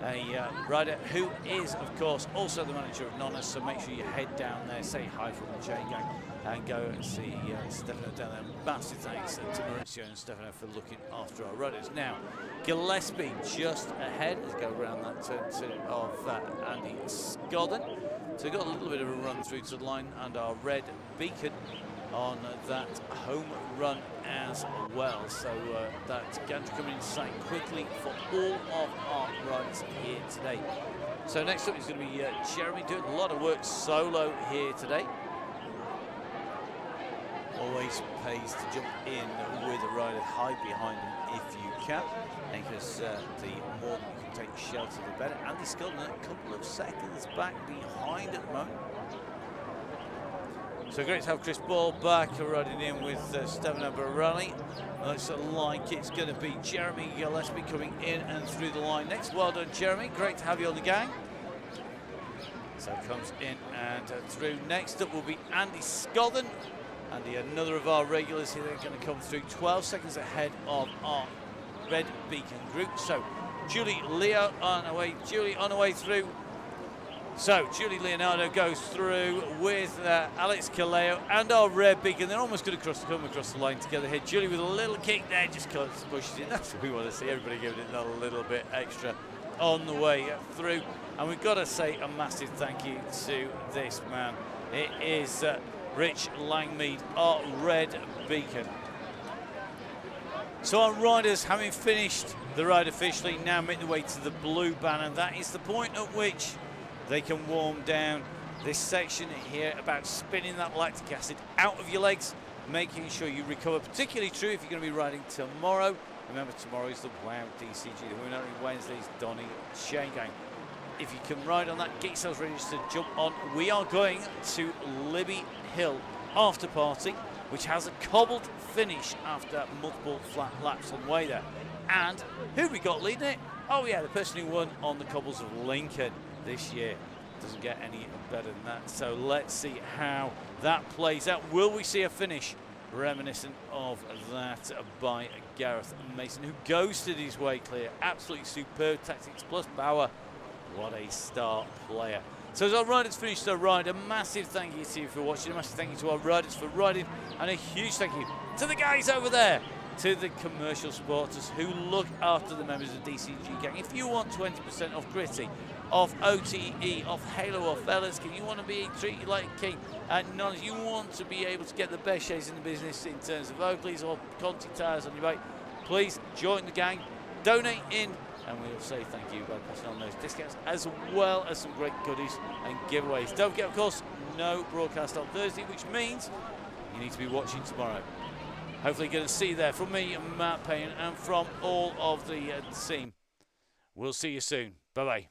a rider who is, of course, also the manager of Nonna. So make sure you head down there, say hi from the Chaingang, and go and see Stefano down there. Massive thanks to Maurizio and Stefano for looking after our riders. Now, Gillespie just ahead. Let's go around that turn of Andy Scotland. So we've got a little bit of a run through to the line, and our red beacon on that home run as well. So that's going to come in sight quickly for all of our riders here today. So next up is going to be Jeremy doing a lot of work solo here today. Always pays to jump in with a rider, hide behind him if you can, because the more that you can take shelter, the better. Andy Scotland a couple of seconds back behind at the moment. So great to have Chris Ball back riding in with Stefano Borelli. Looks like it's going to be Jeremy Gillespie coming in and through the line next. Well done, Jeremy. Great to have you on the gang. So comes in and through. Next up will be Andy Scotland. Andy, another of our regulars here. They're going to come through 12 seconds ahead of our red beacon group. So Julie Leo on her way. Julie on her way through. So Julie Leonardo goes through with Alex Kaleo and our red beacon. They're almost going to come across the line together here. Julie with a little kick there, just pushes it. That's what we want to see. Everybody giving it a little bit extra on the way through. And we've got to say a massive thank you to this man. It is Rich Langmead, our red beacon. So our riders, having finished the ride officially, now make their way to the blue banner. That is the point at which they can warm down. This section here about spinning that lactic acid out of your legs, making sure you recover. Particularly true if you're going to be riding tomorrow. Remember, tomorrow is the WOW DCG. The winner on Wednesday is Donny Chaingang. If you can ride on that, get yourselves ready to jump on. We are going to Libby Hill after party, which has a cobbled finish after multiple flat laps on the way there. And who we got leading it? Oh yeah, the person who won on the cobbles of Lincoln this year. Doesn't get any better than that. So let's see how that plays out. Will we see a finish reminiscent of that by Gareth Mason, who ghosted his way clear? Absolutely superb tactics plus power. What a star player. So as our riders finish their ride, a massive thank you to you for watching, a massive thank you to our riders for riding, and a huge thank you to the guys over there, to the commercial supporters who look after the members of DCG Gang. If you want 20% off Gritty, off OTE, off Halo, off Ellerskin, you want to be treated like a king, and you want to be able to get the best shares in the business in terms of Oakleys or Conti tyres on your bike, please join the gang, donate in, and we'll say thank you by passing on those discounts as well as some great goodies and giveaways. Don't forget, of course, no broadcast on Thursday, which means you need to be watching tomorrow. Hopefully going to see you there from me, Matt Payne, and from all of the team. We'll see you soon. Bye-bye.